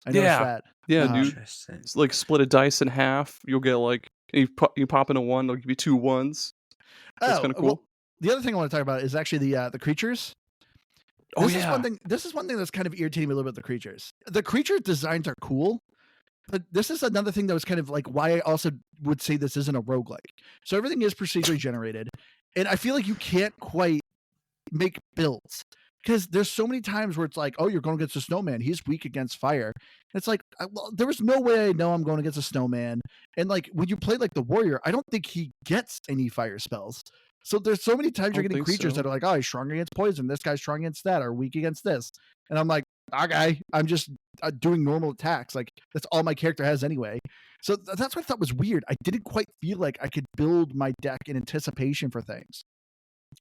Speaker 1: I noticed
Speaker 3: Yeah.
Speaker 1: that.
Speaker 3: Yeah, dude.
Speaker 2: Interesting.
Speaker 3: It's like split a dice in half. You'll get like you pop in a 1, they'll give you 2 1s. That's kind of cool.
Speaker 1: Well, the other thing I want to talk about is actually the creatures.
Speaker 3: Oh,
Speaker 1: This is
Speaker 3: yeah.
Speaker 1: one thing. This is one thing that's kind of irritating me a little bit. The creatures. The creature designs are cool, but this is another thing that was kind of like why I also would say this isn't a roguelike. So everything is procedurally generated, and I feel like you can't quite make builds because there's so many times where it's like, oh, you're going against a snowman. He's weak against fire. It's like, well, there was no way I know I'm going against a snowman. And like when you play like the warrior, I don't think he gets any fire spells. So there's so many times you're getting creatures that are like, oh, he's strong against poison. This guy's strong against that, or weak against this. And I'm like, okay, I'm just doing normal attacks. Like that's all my character has anyway. So that's what I thought was weird. I didn't quite feel like I could build my deck in anticipation for things.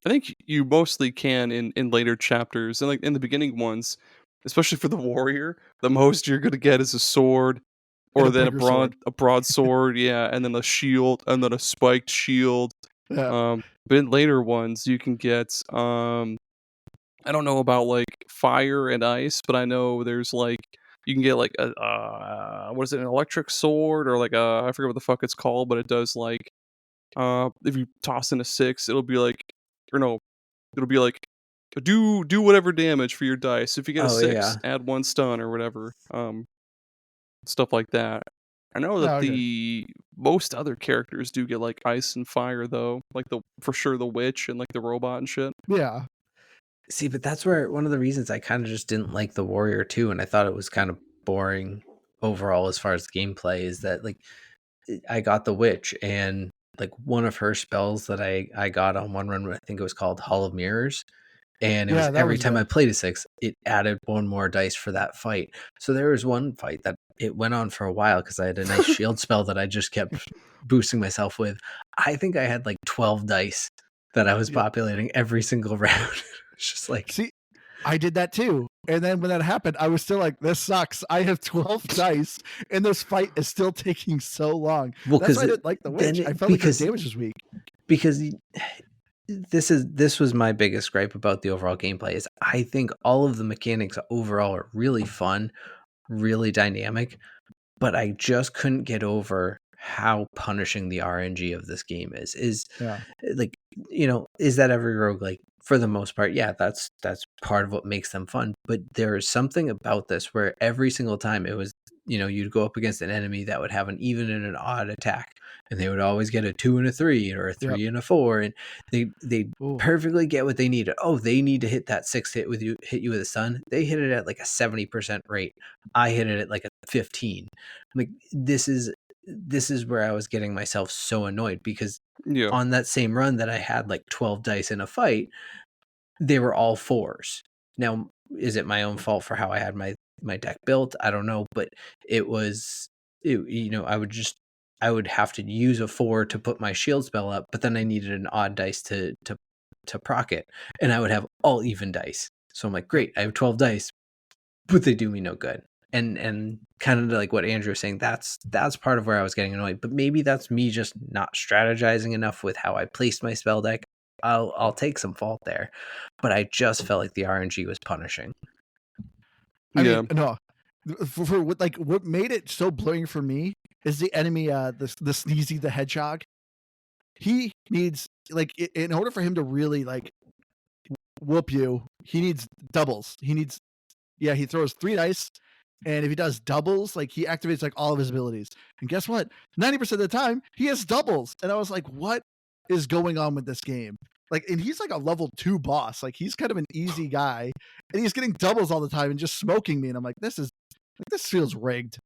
Speaker 3: I think you mostly can in later chapters, and like in the beginning ones, especially for the warrior, the most you're gonna get is a sword, or then a broadsword, yeah, and then a shield, and then a spiked shield.
Speaker 1: Yeah.
Speaker 3: But in later ones, you can get I don't know about like fire and ice, but I know there's like you can get like a what is it, an electric sword, or like I forget what the fuck it's called, but it does like if you toss in a 6, it'll be like, or no, it'll be like do whatever damage for your dice. If you get a 6, add 1 stun or whatever. Stuff like that. I know that the most other characters do get like ice and fire though, like for sure the witch and like the robot and shit.
Speaker 1: Yeah.
Speaker 2: See, but that's where one of the reasons I kind of just didn't like the warrior too, and I thought it was kind of boring overall as far as gameplay is that like I got the witch, and like one of her spells that I got on one run, I think it was called Hall of Mirrors. And it was
Speaker 1: Yeah, that
Speaker 2: every
Speaker 1: was
Speaker 2: time I
Speaker 1: good.
Speaker 2: played a 6, it added one more dice for that fight. So there was one fight that it went on for a while because I had a nice shield spell that I just kept boosting myself with. I think I had like 12 dice that I was
Speaker 1: Yeah.
Speaker 2: populating every single round. It's just like,
Speaker 1: See, I did that too. And then when that happened, I was still like, this sucks. I have 12 dice, and this fight is still taking so long.
Speaker 2: well,
Speaker 1: That's why I
Speaker 2: because
Speaker 1: didn't like the witch. I felt like her damage was weak.
Speaker 2: because this was my biggest gripe about the overall gameplay is I think all of the mechanics overall are really fun, really dynamic, but I just couldn't get over how punishing the RNG of this game is.
Speaker 1: Yeah.
Speaker 2: Like, is that every roguelike? For the most part, yeah, that's part of what makes them fun. But there is something about this where every single time it was, you'd go up against an enemy that would have an even and an odd attack, and they would always get a 2 and a 3 or a 3
Speaker 1: Yep.
Speaker 2: and a 4, and they
Speaker 1: Ooh.
Speaker 2: perfectly get what they needed. Oh, they need to hit that 6 hit you with a stun. They hit it at like a 70% rate. I hit it at like a 15. Like this is where I was getting myself so annoyed because
Speaker 3: Yeah.
Speaker 2: on that same run that I had like 12 dice in a fight, they were all 4s. Now, is it my own fault for how I had my deck built? I don't know, but it was I would have to use a 4 to put my shield spell up, but then I needed an odd dice to proc it, and I would have all even dice. So I'm like, great, I have 12 dice, but they do me no good. And kind of like what Andrew was saying, that's part of where I was getting annoyed. But maybe that's me just not strategizing enough with how I placed my spell deck. I'll take some fault there, but I just felt like the RNG was punishing.
Speaker 1: I
Speaker 3: Yeah.
Speaker 1: mean, no. For what made it so blurring for me is the enemy, the Sneezy the Hedgehog. He needs, like, in order for him to really like whoop you, he needs doubles. He throws 3 dice, and if he does doubles, like, he activates like all of his abilities. And guess what? 90% of the time, he has doubles. And I was like, what is going on with this game? Like, and he's like a level 2 boss. Like, he's kind of an easy guy, and he's getting doubles all the time and just smoking me. And I'm like, this feels rigged,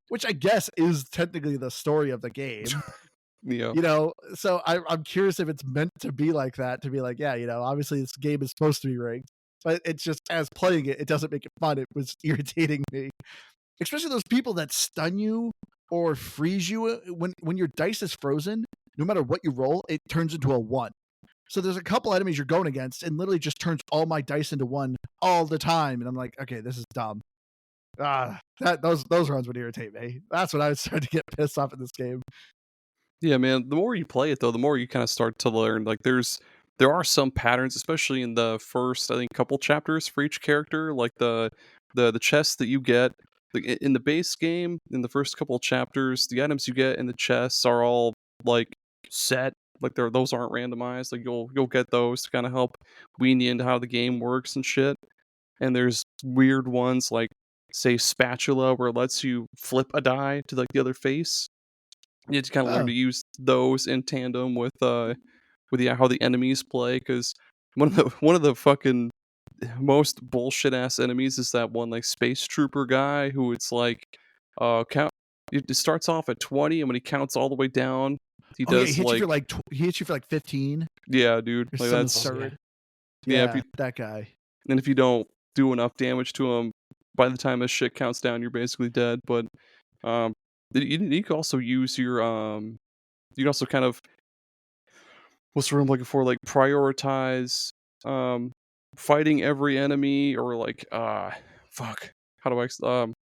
Speaker 1: which I guess is technically the story of the game.
Speaker 3: Yeah.
Speaker 1: So I'm curious if it's meant to be like that, to be like, yeah, obviously this game is supposed to be rigged, but it's just, as playing it doesn't make it fun. It was irritating me, especially those people that stun you or freeze you when your dice is frozen. No matter what you roll, it turns into a 1. So there's a couple enemies you're going against, and literally just turns all my dice into 1 all the time, and I'm like, okay, this is dumb. Those runs would irritate me. That's when I would start to get pissed off at this game.
Speaker 3: Yeah, man. The more you play it, though, the more you kind of start to learn. Like, there are some patterns, especially in the first, I think, couple chapters for each character. Like the chests that you get, like in the base game, in the first couple of chapters, the items you get in the chests are all like set. Like those aren't randomized. Like you'll get those to kind of help wean you into how the game works and shit. And there's weird ones like, say, spatula, where it lets you flip a die to like the other face. You have to kind of learn
Speaker 1: Oh,
Speaker 3: to use those in tandem with how the enemies play. Because one of the fucking most bullshit ass enemies is that one like space trooper guy who it's like count. It starts off at 20, and when he counts all the way down, he
Speaker 1: oh yeah,
Speaker 3: does like,
Speaker 1: he hits you for like 15
Speaker 3: yeah, dude,
Speaker 1: or
Speaker 3: like
Speaker 1: some
Speaker 3: that's,
Speaker 1: absurd.
Speaker 3: yeah. If you,
Speaker 1: That guy.
Speaker 3: and if you don't do enough damage to him, by the time this shit counts down, you're basically dead. But um, you can also use your you can also kind of, what's the word I'm looking for? Like prioritize um fighting every enemy, or like fuck. How do I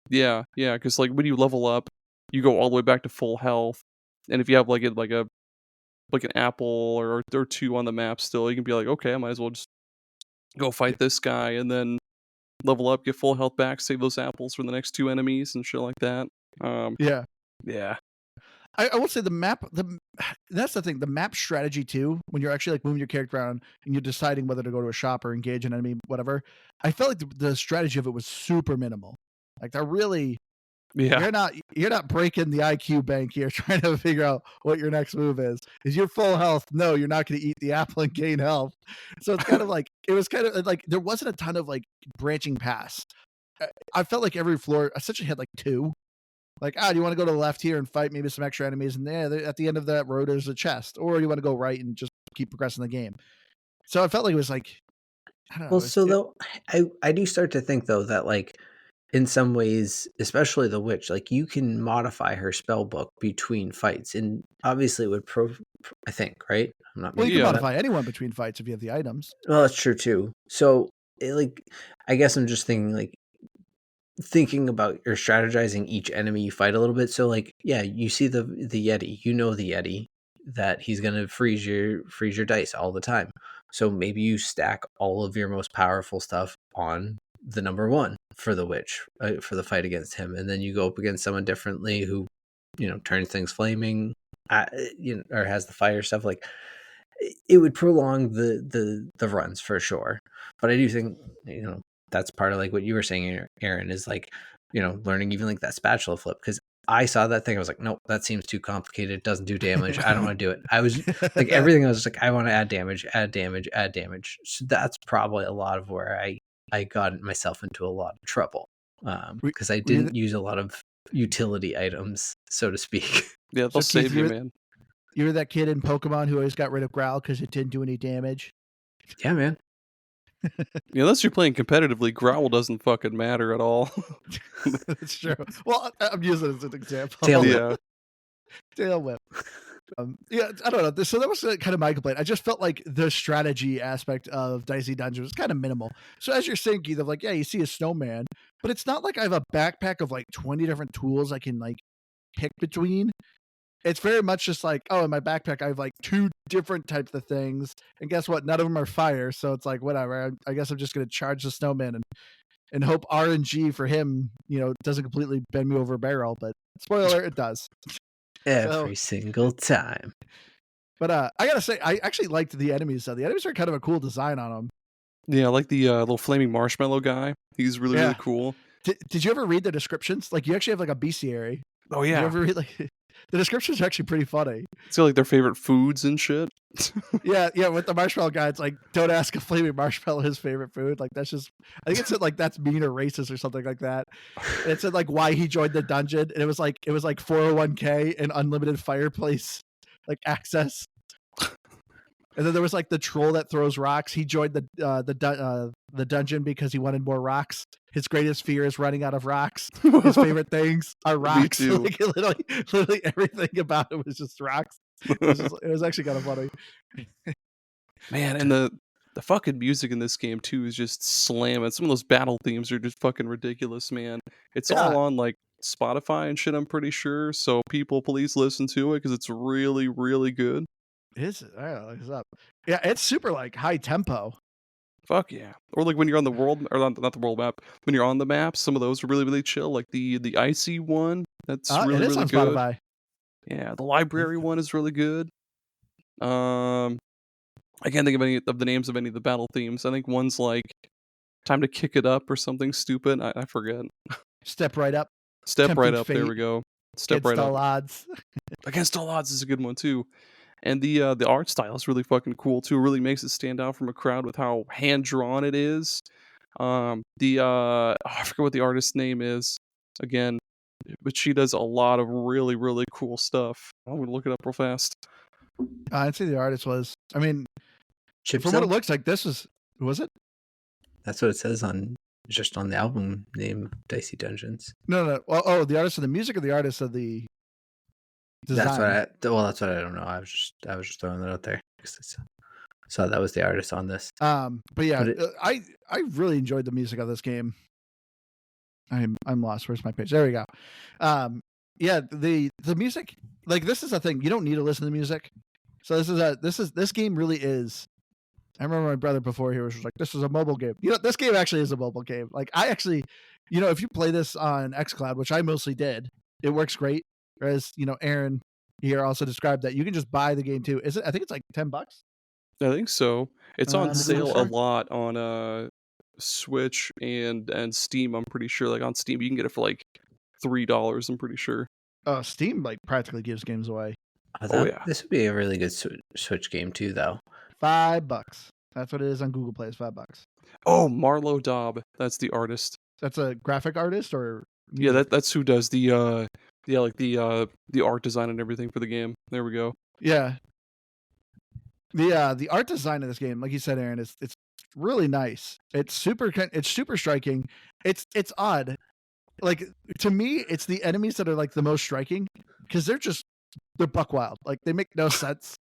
Speaker 3: yeah, because like when you level up, you go all the way back to full health. And if you have like an apple or 2 on the map still, you can be like, okay, I might as well just go fight this guy and then level up, get full health back, save those apples for the next 2 enemies and shit like that.
Speaker 1: Yeah.
Speaker 3: Yeah.
Speaker 1: I will say that's the thing. The map strategy too, when you're actually like moving your character around and you're deciding whether to go to a shop or engage an enemy, whatever. I felt like the strategy of it was super minimal. Like they're really
Speaker 3: Yeah.
Speaker 1: you're not breaking the IQ bank here trying to figure out what your next move is. Is your full health? No, you're not going to eat the apple and gain health. So it's kind of like, it was kind of like there wasn't a ton of like branching paths. I felt like every floor essentially had like 2. Like, do you want to go to the left here and fight maybe some extra enemies? And at the end of that road, there's a chest. Or you want to go right and just keep progressing the game. So I felt like it was like, I don't know.
Speaker 2: Well, so though, I do start to think though that like in some ways, especially the witch, like you can modify her spell book between fights, and obviously it would I think, right? I'm not
Speaker 1: Well, you
Speaker 2: making
Speaker 1: can
Speaker 2: that up.
Speaker 1: modify anyone between fights if you have the items.
Speaker 2: Well, that's true too. So, like, I guess I'm just thinking about or strategizing each enemy you fight a little bit. So, like, yeah, you see the Yeti, you know the Yeti that he's gonna freeze your dice all the time. So maybe you stack all of your most powerful stuff on the number one for the witch for the fight against him, and then you go up against someone differently who, turns things flaming, or has the fire stuff. Like it would prolong the runs for sure. But I do think that's part of like what you were saying, Aaron, is like learning even like that spatula flip, because I saw that thing. I was like, nope, that seems too complicated. It doesn't do damage. I don't want to do it. I was like, everything. I was like, I want to add damage, add damage, add damage. So that's probably a lot of where I got myself into a lot of trouble, because I didn't use a lot of utility items, so to speak.
Speaker 3: Yeah, they'll save you, man.
Speaker 1: You were that kid in Pokemon who always got rid of Growl because it didn't do any damage.
Speaker 2: Yeah, man.
Speaker 3: Unless you're playing competitively, Growl doesn't fucking matter at all.
Speaker 1: That's true. Well, I'm using it as an example.
Speaker 2: Tail whip.
Speaker 3: Yeah.
Speaker 1: Tail whip. Yeah, I don't know. So that was kind of my complaint. I just felt like the strategy aspect of Dicey Dungeons was kind of minimal. So as you're saying, Keith, of like, yeah, you see a snowman, but it's not like I have a backpack of like 20 different tools I can like pick between. It's very much just like, oh, in my backpack, I have like 2 different types of things. And guess what? None of them are fire. So it's like, whatever. I guess I'm just going to charge the snowman and hope RNG for him, doesn't completely bend me over a barrel. But spoiler, it does.
Speaker 2: Every single time.
Speaker 1: But I got to say, I actually liked the enemies. The enemies are kind of a cool design on them.
Speaker 3: Yeah, I like the little flaming marshmallow guy. He's really, really cool.
Speaker 1: Did you ever read the descriptions? Like, you actually have like a bestiary.
Speaker 3: Oh, yeah.
Speaker 1: Did you ever read like... The description's actually pretty funny.
Speaker 3: It's got like their favorite foods and shit.
Speaker 1: yeah. With the marshmallow guy, it's like, don't ask a flaming marshmallow his favorite food. Like that's just, I think it said like that's mean or racist or something like that. And it said like why he joined the dungeon, and it was like 401k and unlimited fireplace like access. And then there was like the troll that throws rocks. He joined the dungeon because he wanted more rocks. His greatest fear is running out of rocks. His favorite things are rocks.
Speaker 3: Me too.
Speaker 1: Like literally everything about it was just rocks. It was actually kind of funny.
Speaker 3: Man, and the fucking music in this game too is just slamming. Some of those battle themes are just fucking ridiculous, man. It's all on like Spotify and shit, I'm pretty sure. So people, please listen to it because it's really, really good.
Speaker 1: Is it? I don't know, it's up. Yeah, it's super like high tempo.
Speaker 3: Fuck yeah. Or like when you're on the world, or not the world map, when you're on the map, some of those are really, really chill. Like the icy one, that's really,
Speaker 1: it is
Speaker 3: really
Speaker 1: on
Speaker 3: good.
Speaker 1: Spotify.
Speaker 3: Yeah, the library one is really good. I can't think of any of the names of any of the battle themes. I think one's like Time to Kick It Up or something stupid. I forget.
Speaker 1: Step Right Up.
Speaker 3: Step
Speaker 1: Tempting
Speaker 3: Right Up.
Speaker 1: Fate.
Speaker 3: There we go. Step
Speaker 1: Against
Speaker 3: Right Up.
Speaker 1: All Odds.
Speaker 3: Against All Odds is a good one too. And the art style is really fucking cool too. It really makes it stand out from a crowd with how hand drawn it is. I forget what the artist's name is again, but she does a lot of really, really cool stuff. I'm gonna look it up real fast.
Speaker 1: I'd say the artist was. I mean,
Speaker 2: Chip
Speaker 1: from what it looks like, this was it?
Speaker 2: That's what it says on the album name, Dicey Dungeons.
Speaker 1: No. Oh, the artist of the music or the artist of the design?
Speaker 2: That's what I don't know. I was just throwing that out there. So that was the artist on this.
Speaker 1: But yeah, I really enjoyed the music of this game. I'm lost. Where's my page? There we go. Yeah, the music, like this is a thing. You don't need to listen to music. So this game really is. I remember my brother before here was just like, this is a mobile game. This game actually is a mobile game. Like I actually, if you play this on xCloud, which I mostly did, it works great. Whereas, Aaron here also described that you can just buy the game too. Is it? I think it's like $10.
Speaker 3: I think so. It's on sale a
Speaker 1: Store?
Speaker 3: lot on Switch and Steam. I'm pretty sure. Like on Steam, you can get it for like $3. I'm pretty sure.
Speaker 1: Oh, Steam like practically gives games away.
Speaker 2: Yeah, this would be a really good Switch game too, though.
Speaker 1: $5. That's what it is on Google Play. It's $5.
Speaker 3: Oh, Marlo Daub. That's the artist.
Speaker 1: That's a graphic artist, or
Speaker 3: yeah, that's who does the Yeah, like the art design and everything for the game. There we go.
Speaker 1: Yeah. The art design of this game, like you said, Aaron, it's really nice. It's super striking. It's odd. Like, to me, it's the enemies that are like the most striking because they're buck wild. Like, they make no sense.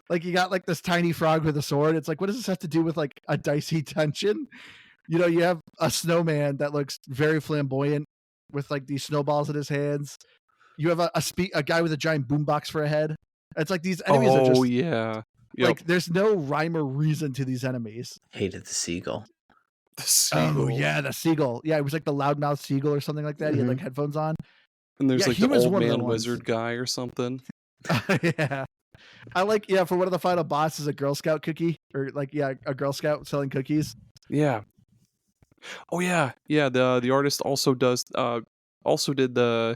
Speaker 1: Like, you got like this tiny frog with a sword. It's like, what does this have to do with like a dicey dungeon? You have a snowman that looks very flamboyant with like these snowballs in his hands. You have a guy with a giant boombox for a head. It's like these enemies are
Speaker 3: Oh
Speaker 1: just
Speaker 3: yeah. Yep.
Speaker 1: like, there's no rhyme or reason to these enemies.
Speaker 2: Hated the seagull.
Speaker 3: The seagull.
Speaker 1: Oh yeah, the seagull. Yeah, it was like the loudmouth seagull or something like that. He had like
Speaker 2: Mhm.
Speaker 1: headphones on.
Speaker 3: And there's
Speaker 1: Yeah,
Speaker 3: like
Speaker 1: he
Speaker 3: the
Speaker 1: was
Speaker 3: old
Speaker 1: one of the
Speaker 3: man
Speaker 1: ones.
Speaker 3: wizard guy or something.
Speaker 1: Yeah. I like, for one of the final bosses, a Girl Scout cookie, or like, a Girl Scout selling cookies.
Speaker 3: Yeah. Oh yeah. Yeah, the artist also did the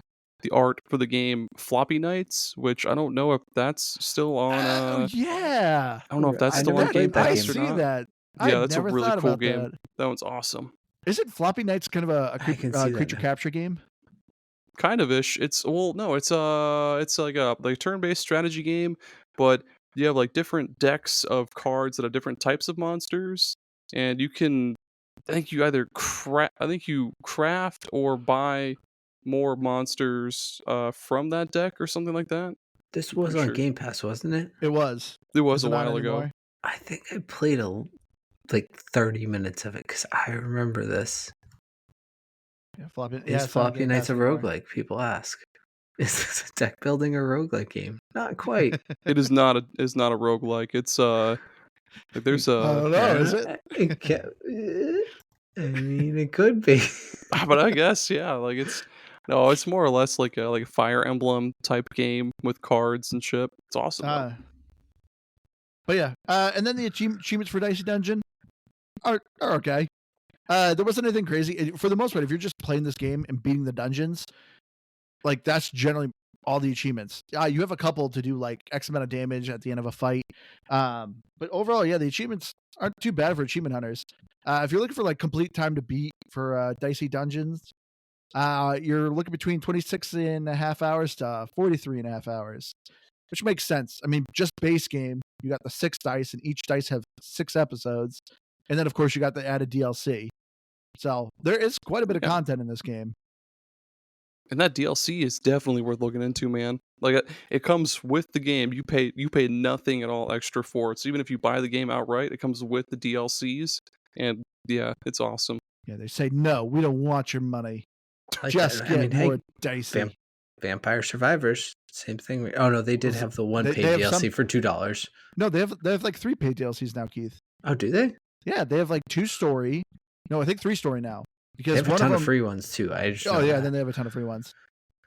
Speaker 3: art for the game Floppy Nights, which I don't know if that's still on
Speaker 1: Oh yeah,
Speaker 3: I don't know if that's
Speaker 2: I
Speaker 3: still
Speaker 2: never
Speaker 3: on Game
Speaker 2: played that
Speaker 1: I
Speaker 3: Pass
Speaker 2: game.
Speaker 3: or
Speaker 1: see
Speaker 3: not.
Speaker 1: that.
Speaker 3: Yeah,
Speaker 1: I
Speaker 3: that's a
Speaker 1: never
Speaker 3: really
Speaker 1: thought
Speaker 3: cool
Speaker 1: about
Speaker 3: game.
Speaker 1: that.
Speaker 3: That one's awesome.
Speaker 1: Isn't Floppy Nights kind of a
Speaker 2: I can see that
Speaker 1: creature
Speaker 2: now.
Speaker 1: capture game?
Speaker 3: Kind of ish. It's like a turn-based strategy game, but you have like different decks of cards that have different types of monsters, and you can I think you craft or buy more monsters from that deck or something like that.
Speaker 2: This
Speaker 3: I'm
Speaker 2: was
Speaker 3: pretty
Speaker 2: on
Speaker 3: sure
Speaker 2: Game Pass, wasn't it?
Speaker 1: It was.
Speaker 3: it was
Speaker 1: Is
Speaker 3: a
Speaker 1: it not
Speaker 3: while ago.
Speaker 1: anymore?
Speaker 2: I think I played like 30 minutes of it because I remember this.
Speaker 1: Yeah, Floppy.
Speaker 2: Is
Speaker 1: It's not on
Speaker 2: Floppy
Speaker 1: Game
Speaker 2: Nights
Speaker 1: Pass
Speaker 2: a
Speaker 1: anymore.
Speaker 2: roguelike? People ask. Is this a deck building or roguelike game? Not quite.
Speaker 3: It is not a roguelike. It's like there's
Speaker 1: I
Speaker 3: a
Speaker 1: don't know. Is it?
Speaker 2: I mean, it could be.
Speaker 3: but I guess yeah, like it's more or less like a Fire Emblem type game with cards and shit. It's awesome though.
Speaker 1: But yeah, and then the achievements for Dicey Dungeon are okay. There wasn't anything crazy for the most part. If you're just playing this game and beating the dungeons, like that's generally all the achievements. You have a couple to do like X amount of damage at the end of a fight. But overall, yeah, the achievements aren't too bad for achievement hunters. If you're looking for like complete time to beat for Dicey Dungeons, you're looking between 26 and a half hours to 43 and a half hours, which makes sense. I mean, just base game, you got the 6 dice, and each dice have 6 episodes. And then, of course, you got the added DLC. So there is quite a bit of
Speaker 3: Yeah.
Speaker 1: content in this game.
Speaker 3: And that DLC is definitely worth looking into, man. Like it comes with the game. You pay nothing at all extra for it. So even if you buy the game outright, it comes with the DLCs. And yeah, it's awesome.
Speaker 1: Yeah, they say, no, we don't want your money.
Speaker 2: Like
Speaker 1: Just
Speaker 2: that.
Speaker 1: get
Speaker 2: I mean,
Speaker 1: more
Speaker 2: hey,
Speaker 1: Dicey.
Speaker 2: Vampire Survivors, same thing. Oh no, they did have the one
Speaker 1: they
Speaker 2: paid
Speaker 1: have
Speaker 2: DLC for $2.
Speaker 1: No, they have like 3 paid DLCs now, Keith.
Speaker 2: Oh, do they?
Speaker 1: Yeah, they have like 2 story. No, I think 3 story now. Because
Speaker 2: They have
Speaker 1: one
Speaker 2: a ton
Speaker 1: of
Speaker 2: of
Speaker 1: them,
Speaker 2: free ones too. I just
Speaker 1: oh
Speaker 2: know
Speaker 1: yeah,
Speaker 2: that.
Speaker 1: then they have a ton of free ones.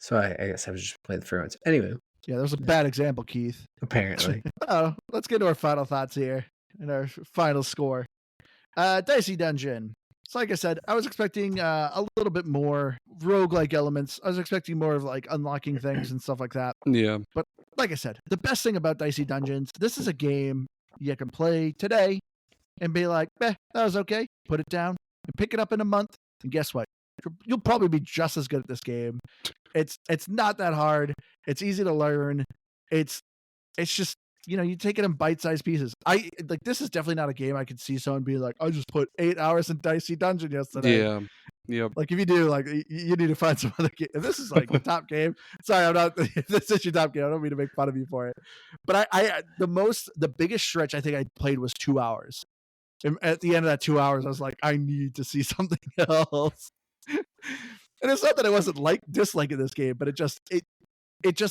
Speaker 2: So I guess I was just playing the free ones. Anyway,
Speaker 1: Yeah, that was a bad example, Keith.
Speaker 2: apparently.
Speaker 1: Oh, let's get to our final thoughts here and our final score. Dicey Dungeon. So like I said, I was expecting a little bit more roguelike elements. I was expecting more of like unlocking things and stuff like that.
Speaker 3: Yeah.
Speaker 1: But like I said, the best thing about Dicey Dungeons, this is a game you can play today and be like, that was okay. Put it down and pick it up in a month. And guess what? You'll probably be just as good at this game. It's not that hard. It's easy to learn. It's just, you take it in bite-sized pieces. This is definitely not a game I could see someone be like, I just put 8 hours in Dicey Dungeon yesterday.
Speaker 3: Yeah. Yep.
Speaker 1: Like if you do, like you need to find some other game. If this is like the top game, sorry, I'm not. If this is your top game, I don't mean to make fun of you for it. But the biggest stretch I think I played was 2 hours. And at the end of that 2 hours, I was like, I need to see something else. And it's not that I wasn't disliking this game, but it just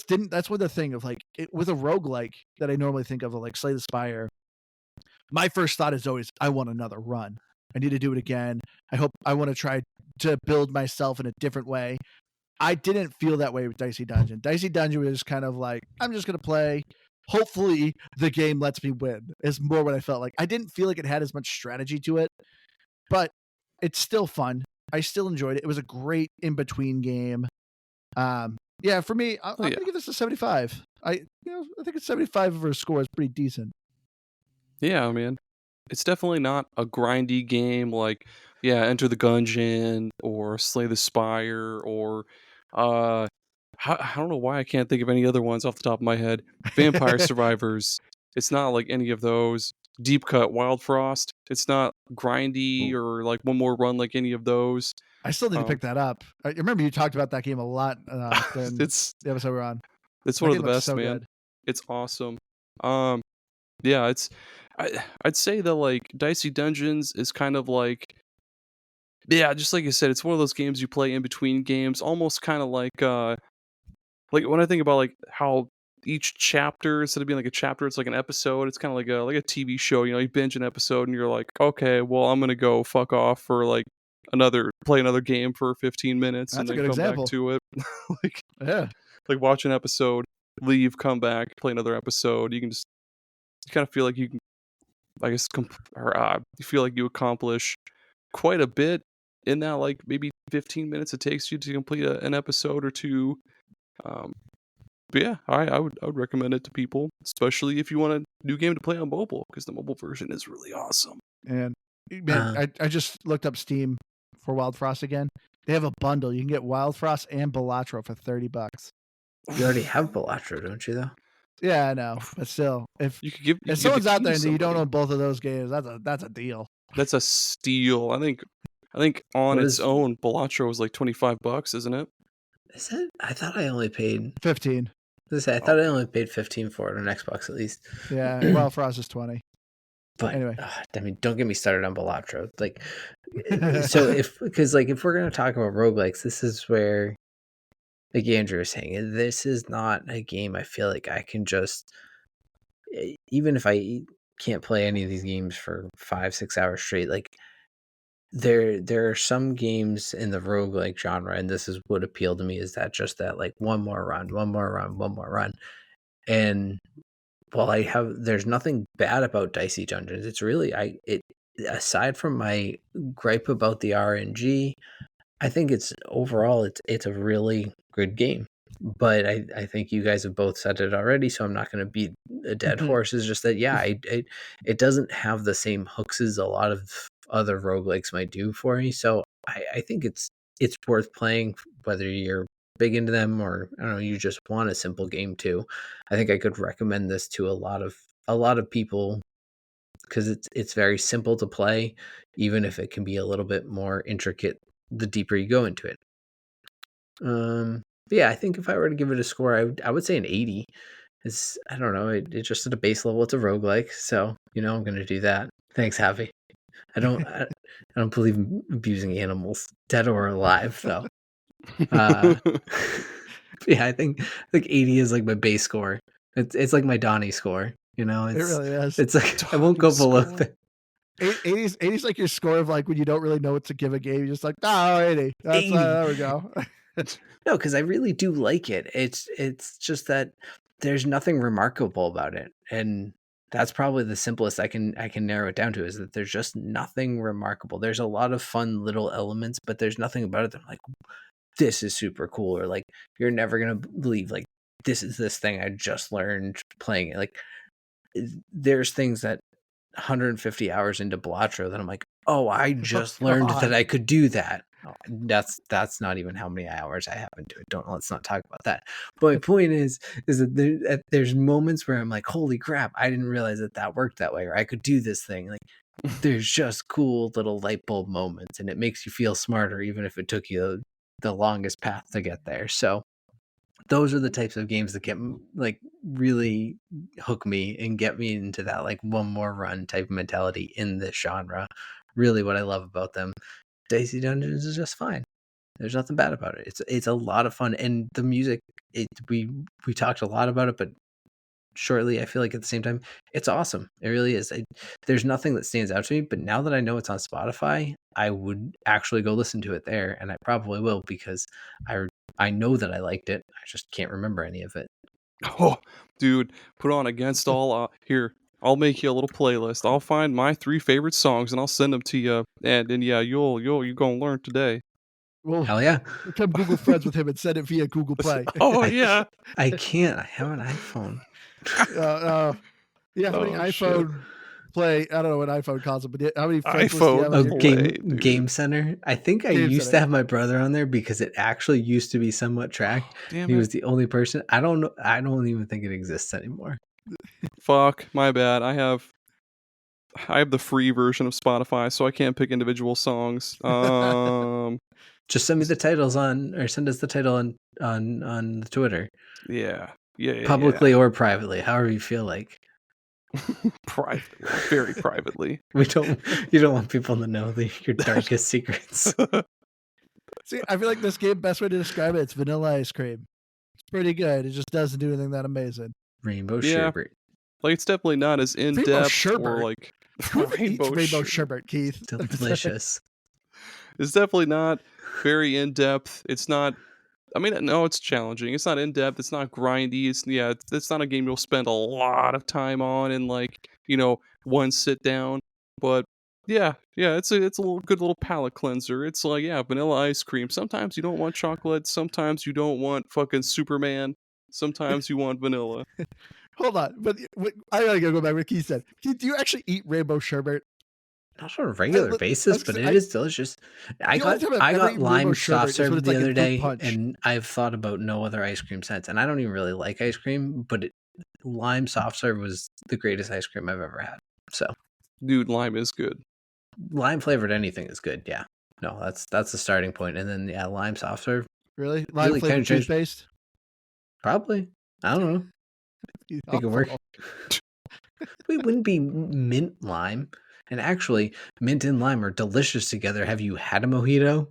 Speaker 1: didn't. That's what the thing of like with a roguelike that I normally think of, like Slay the Spire. My first thought is always, I want another run. I need to do it again. I want to try to build myself in a different way. I didn't feel that way with Dicey Dungeon. Dicey Dungeon was kind of like, I'm just going to play. Hopefully the game lets me win is more what I felt like. I didn't feel like it had as much strategy to it, but it's still fun. I still enjoyed it. It was a great in-between game. Yeah, for me, I'm going to give this a 75. I think it's 75 of our score is pretty decent.
Speaker 3: Yeah, man. It's definitely not a grindy game like, Enter the Gungeon or Slay the Spire or I don't know why I can't think of any other ones off the top of my head. Vampire Survivors. It's not like any of those. Deep Cut, Wild Frost. It's not grindy or like one more run like any of those.
Speaker 1: I still need to pick that up. I remember you talked about that game a lot during
Speaker 3: it's
Speaker 1: the episode we're on.
Speaker 3: It's
Speaker 1: That
Speaker 3: one of
Speaker 1: game
Speaker 3: the
Speaker 1: looks
Speaker 3: best,
Speaker 1: so
Speaker 3: man.
Speaker 1: good.
Speaker 3: It's awesome. Yeah, I'd say that like Dicey Dungeons is kind of like, yeah, just like you said, it's one of those games you play in between games, almost kind of like when I think about like how each chapter, instead of being like a chapter, it's like an episode. It's kind of like a TV show. You know, you binge an episode and you're like, okay, well, I'm gonna go fuck off for like play another game for 15 minutes and
Speaker 1: That's a
Speaker 3: then
Speaker 1: good
Speaker 3: come back
Speaker 1: example.
Speaker 3: to it. like
Speaker 1: Yeah.
Speaker 3: like watch an episode, leave, come back, play another episode. You kind of feel like you can, I guess, you feel like you accomplish quite a bit in that like maybe 15 minutes it takes you to complete an episode or two. But yeah, I would recommend it to people, especially if you want a new game to play on mobile, because the mobile version is really awesome.
Speaker 1: And man, I just looked up Steam for Wild Frost again. They have a bundle. You can get Wild Frost and Balatro for $30.
Speaker 2: You already have Balatro, don't you, though?
Speaker 1: Yeah, I know, but still, if someone's out there and you don't own both of those games, that's a deal.
Speaker 3: That's a steal. I think on its own, Balatro was like $25, isn't it?
Speaker 2: Is it? I thought I only paid
Speaker 1: 15.
Speaker 2: I thought I only paid 15 for it on Xbox at least.
Speaker 1: Yeah, Wild Frost is 20.
Speaker 2: But
Speaker 1: anyway,
Speaker 2: I mean, don't get me started on Balatro. Like, so if we're gonna talk about roguelikes, this is where, like Andrew was saying, this is not a game I feel like I can just, even if I can't play any of these games for 5-6 hours straight, like there are some games in the roguelike genre, and this is what appealed to me, is that just that like one more run. And while there's nothing bad about Dicey Dungeons, it's really aside from my gripe about the RNG, I think it's overall it's a really good game. But I think you guys have both said it already, so I'm not going to beat a dead horse. It's just that it doesn't have the same hooks as a lot of other roguelikes might do for me. So I think it's worth playing, whether you're big into them or I don't know, you just want a simple game too. I think I could recommend this to a lot of people because it's very simple to play, even if it can be a little bit more intricate the deeper you go into it. But yeah, I think if I were to give it a score, I would say an 80. It's, I don't know, it's just at a base level, it's a roguelike, so I'm gonna do that. Thanks, Javi. I don't believe in abusing animals, dead or alive, though. Yeah, I think 80 is like my base score. It's like my Donnie score,
Speaker 1: it really is.
Speaker 2: It's like I won't go below that.
Speaker 1: 80's like your score of like when you don't really know what to give a game. You're just like, 80. That's
Speaker 2: 80.
Speaker 1: There we go.
Speaker 2: No, because I really do like it. It's just that there's nothing remarkable about it, and that's probably the simplest I can narrow it down to, is that there's just nothing remarkable. There's a lot of fun little elements, but there's nothing about it that I'm like, this is super cool, or like you're never gonna believe like this is this thing I just learned playing it. Like there's things that 150 hours into Balatro that I'm like, oh, I just learned that I could do that. Oh, that's not even how many hours I have into it. Let's not talk about that. But my point is that there's moments where I'm like, holy crap, I didn't realize that worked that way, or I could do this thing. Like there's just cool little light bulb moments, and it makes you feel smarter, even if it took you the longest path to get there. So those are the types of games that get like really hook me and get me into that like one more run type of mentality in this genre. Really what I love about them. Dicey Dungeons is just fine. There's nothing bad about it. It's a lot of fun, and the music, we talked a lot about it, but shortly I feel like at the same time it's awesome. It really is. There's nothing that stands out to me, but now that I know it's on Spotify, I would actually go listen to it there, and I probably will, because I know that I liked it. I just can't remember any of it.
Speaker 3: Oh, dude, put on Against All. Here, I'll make you a little playlist. I'll find my 3 favorite songs and I'll send them to you. And yeah, you're gonna learn today.
Speaker 1: Well,
Speaker 2: hell yeah!
Speaker 1: Become Google Friends with him and send it via Google Play.
Speaker 3: Oh yeah.
Speaker 2: I can't. I have an iPhone.
Speaker 1: Yeah, I think iPhone Play. I don't know what iPhone calls it, but how many friends lists do you have
Speaker 3: iPhone
Speaker 1: on
Speaker 2: Oh,
Speaker 1: your
Speaker 3: Play, dude.
Speaker 2: Game Center. I think I
Speaker 1: Game
Speaker 2: used to
Speaker 1: Center?
Speaker 2: have my brother on there because it actually used to be somewhat tracked.
Speaker 3: Damn
Speaker 2: He
Speaker 3: it.
Speaker 2: was the only person. I don't know. I don't even think it exists anymore.
Speaker 3: Fuck, my bad. I have the free version of Spotify, so I can't pick individual songs.
Speaker 2: Just send me the titles or send us the title on the Twitter,
Speaker 3: Yeah.
Speaker 2: publicly or privately, however you feel like.
Speaker 3: Privately, very privately.
Speaker 2: You don't want people to know your darkest secrets.
Speaker 1: See, I feel like this game, best way to describe it, it's vanilla ice cream. It's pretty good. It just doesn't do anything that amazing.
Speaker 2: Rainbow
Speaker 3: Yeah.
Speaker 2: sherbet.
Speaker 3: Like, it's definitely not as in
Speaker 1: Rainbow
Speaker 3: depth or
Speaker 1: sherbet?
Speaker 3: like
Speaker 1: Who even eats rainbow
Speaker 3: sherbet.
Speaker 1: sherbet, Keith?
Speaker 2: Delicious.
Speaker 3: It's definitely not very in depth. It's not. I mean, no, it's challenging. It's not in depth. It's not grindy. It's not a game you'll spend a lot of time on in one sit down. But yeah, it's a little good little palate cleanser. It's like vanilla ice cream. Sometimes you don't want chocolate. Sometimes you don't want fucking Superman. Sometimes you want vanilla.
Speaker 1: Hold on, but I gotta go back to what Keith said. Keith, do you actually eat rainbow sherbet?
Speaker 2: Not on a regular basis, but it is delicious. I
Speaker 1: the only time I've
Speaker 2: got
Speaker 1: ever eaten
Speaker 2: lime
Speaker 1: rainbow
Speaker 2: soft
Speaker 1: sherbet is when
Speaker 2: serve
Speaker 1: it's
Speaker 2: the
Speaker 1: like in
Speaker 2: other
Speaker 1: fruit
Speaker 2: day,
Speaker 1: punch.
Speaker 2: and I've thought about no other ice cream since. And I don't even really like ice cream, but lime soft serve was the greatest ice cream I've ever had. So,
Speaker 3: Dude, lime is good.
Speaker 2: lime flavored anything is good. Yeah, no, that's the starting point, and then lime soft serve.
Speaker 1: Really? Lime
Speaker 2: Really
Speaker 1: flavored
Speaker 2: kinda changed-
Speaker 1: toothpaste?
Speaker 2: Probably. I don't know. Make it work. It wouldn't be mint lime. And actually, mint and lime are delicious together. Have you had a mojito?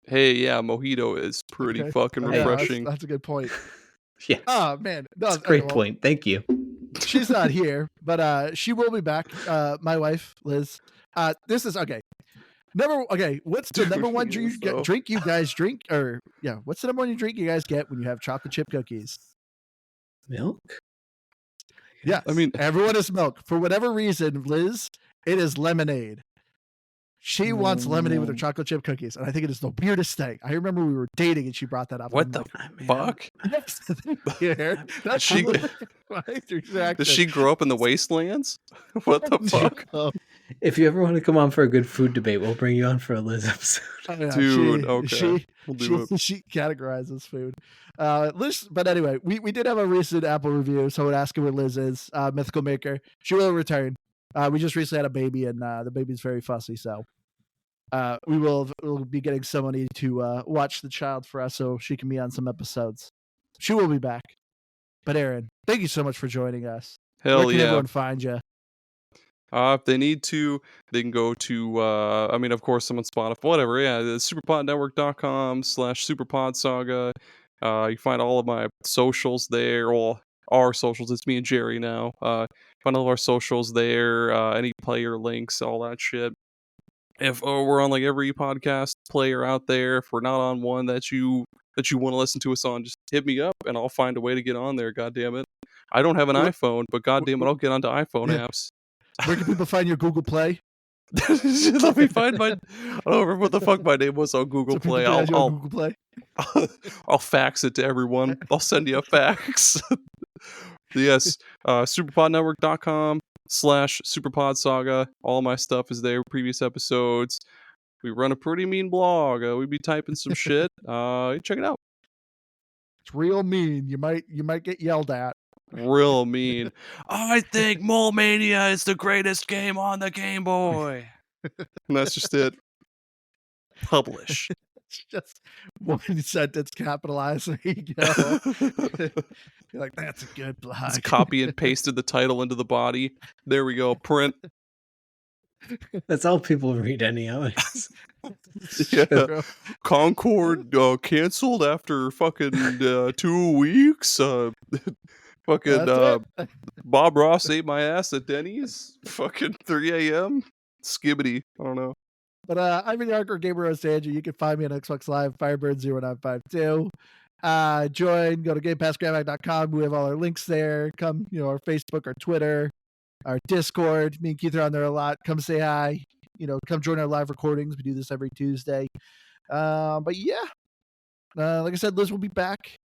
Speaker 3: Hey, yeah, mojito is pretty
Speaker 1: Okay.
Speaker 3: fucking
Speaker 1: Oh, yeah,
Speaker 3: refreshing.
Speaker 1: that's a good point.
Speaker 2: Yeah.
Speaker 1: Oh man, no,
Speaker 2: That's a great point. Thank you.
Speaker 1: She's not here, but she will be back. My wife, Liz. This is okay. What's the
Speaker 3: Dude,
Speaker 1: number one
Speaker 3: yes, though.
Speaker 1: drink you guys drink? Or what's the number one drink you guys get when you have chocolate chip cookies?
Speaker 2: Milk?
Speaker 1: Yeah,
Speaker 3: I mean,
Speaker 1: everyone is milk. For whatever reason, Liz, it is lemonade. She wants lemonade with her chocolate chip cookies, and I think it is the weirdest thing. I remember we were dating, and she brought that up.
Speaker 3: what the fuck?
Speaker 1: That's
Speaker 3: She- Does she grow up in the wastelands? What the fuck?
Speaker 2: If you ever want to come on for a good food debate, we'll bring you on for a Liz episode.
Speaker 3: Dude, okay. We'll do it.
Speaker 1: She categorizes food. Liz, but anyway, we did have a recent Apple review, so I would ask her where Liz is. Mythical Maker. She will return. We just recently had a baby, and the baby's very fussy, so we'll be getting somebody to watch the child for us, so she can be on some episodes. She will be back. But Aaron, thank you so much for joining us.
Speaker 3: Hell
Speaker 1: Where can
Speaker 3: yeah.
Speaker 1: everyone find you?
Speaker 3: If they need to, they can go to, of course, I'm on Spotify, whatever, yeah, superpodnetwork.com/superpodsaga. You find all of my socials there, well, our socials, it's me and Jerry now. Find all of our socials there, any player links, all that shit. If we're on like every podcast player out there, if we're not on one that you want to listen to us on, just hit me up and I'll find a way to get on there, God damn it. I don't have an iPhone, but God damn it, I'll get onto iPhone apps.
Speaker 1: Where can people find your Google Play?
Speaker 3: Let me find my. I don't remember what the fuck my name was on Google
Speaker 1: So people
Speaker 3: Play.
Speaker 1: can add you on Google Play.
Speaker 3: I'll fax it to everyone. I'll send you a fax. Yes, superpodnetwork.com/superpodsaga. All my stuff is there. Previous episodes. We run a pretty mean blog. We be typing some shit. Check it out.
Speaker 1: It's real mean. You might get yelled at.
Speaker 3: Real mean. I think Mole Mania is the greatest game on the Game Boy. And that's just it. Publish.
Speaker 1: It's just one sentence capitalized. There you go. You're like, that's a good blog.
Speaker 3: It's copy and pasted the title into the body. There we go. Print.
Speaker 2: That's all people read anyhow.
Speaker 3: Yeah. Concord canceled after fucking 2 weeks. Fucking Bob Ross ate my ass at Denny's. Fucking 3 a.m. Skibbity. I don't know.
Speaker 1: But I'm in the Hardcore Gamer Roast Andrew. You can find me on Xbox Live, Firebird0952. Join, go to GamePassGrandMag.com. We have all our links there. Come, our Facebook, our Twitter, our Discord. Me and Keith are on there a lot. Come say hi. Come join our live recordings. We do this every Tuesday. But yeah, like I said, Liz will be back.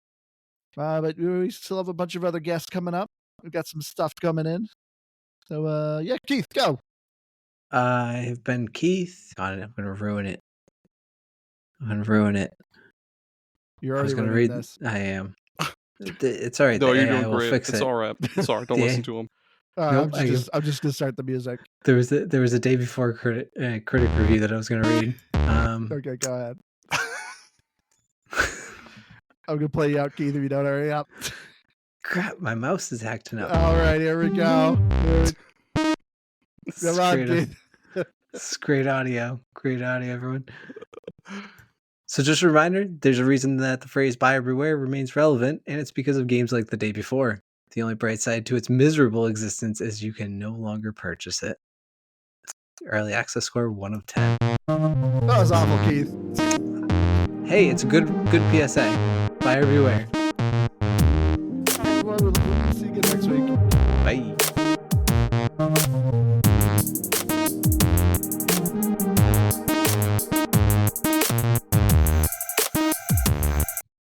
Speaker 1: But we still have a bunch of other guests coming up. We've got some stuff coming in. So yeah, Keith, go.
Speaker 2: I have been Keith. God, I'm gonna ruin it. I'm gonna ruin it.
Speaker 1: You're
Speaker 2: I was
Speaker 1: already
Speaker 2: gonna
Speaker 1: ruining
Speaker 2: read.
Speaker 1: this.
Speaker 2: I am. It's all right.
Speaker 3: No,
Speaker 2: The
Speaker 3: you're
Speaker 2: AI
Speaker 3: doing
Speaker 2: will
Speaker 3: great.
Speaker 2: fix
Speaker 3: It's
Speaker 2: it.
Speaker 3: all right. It's all right. Don't
Speaker 2: The
Speaker 3: listen
Speaker 2: A-
Speaker 3: to him.
Speaker 2: Nope.
Speaker 1: I'm just gonna start the music.
Speaker 2: There was a day before critic review that I was gonna read.
Speaker 1: Okay, go ahead. I'm gonna play you out, Keith, if you don't hurry up.
Speaker 2: Crap, my mouse is acting up.
Speaker 1: All right, here we go. Come on, Keith.
Speaker 2: It's great audio. Great audio, everyone. So just a reminder, there's a reason that the phrase buyer beware remains relevant, and it's because of games like The Day Before. The only bright side to its miserable existence is you can no longer purchase it. Early access score 1 of 10.
Speaker 1: That was awful, Keith.
Speaker 2: Hey, it's a good PSA. Buyer beware.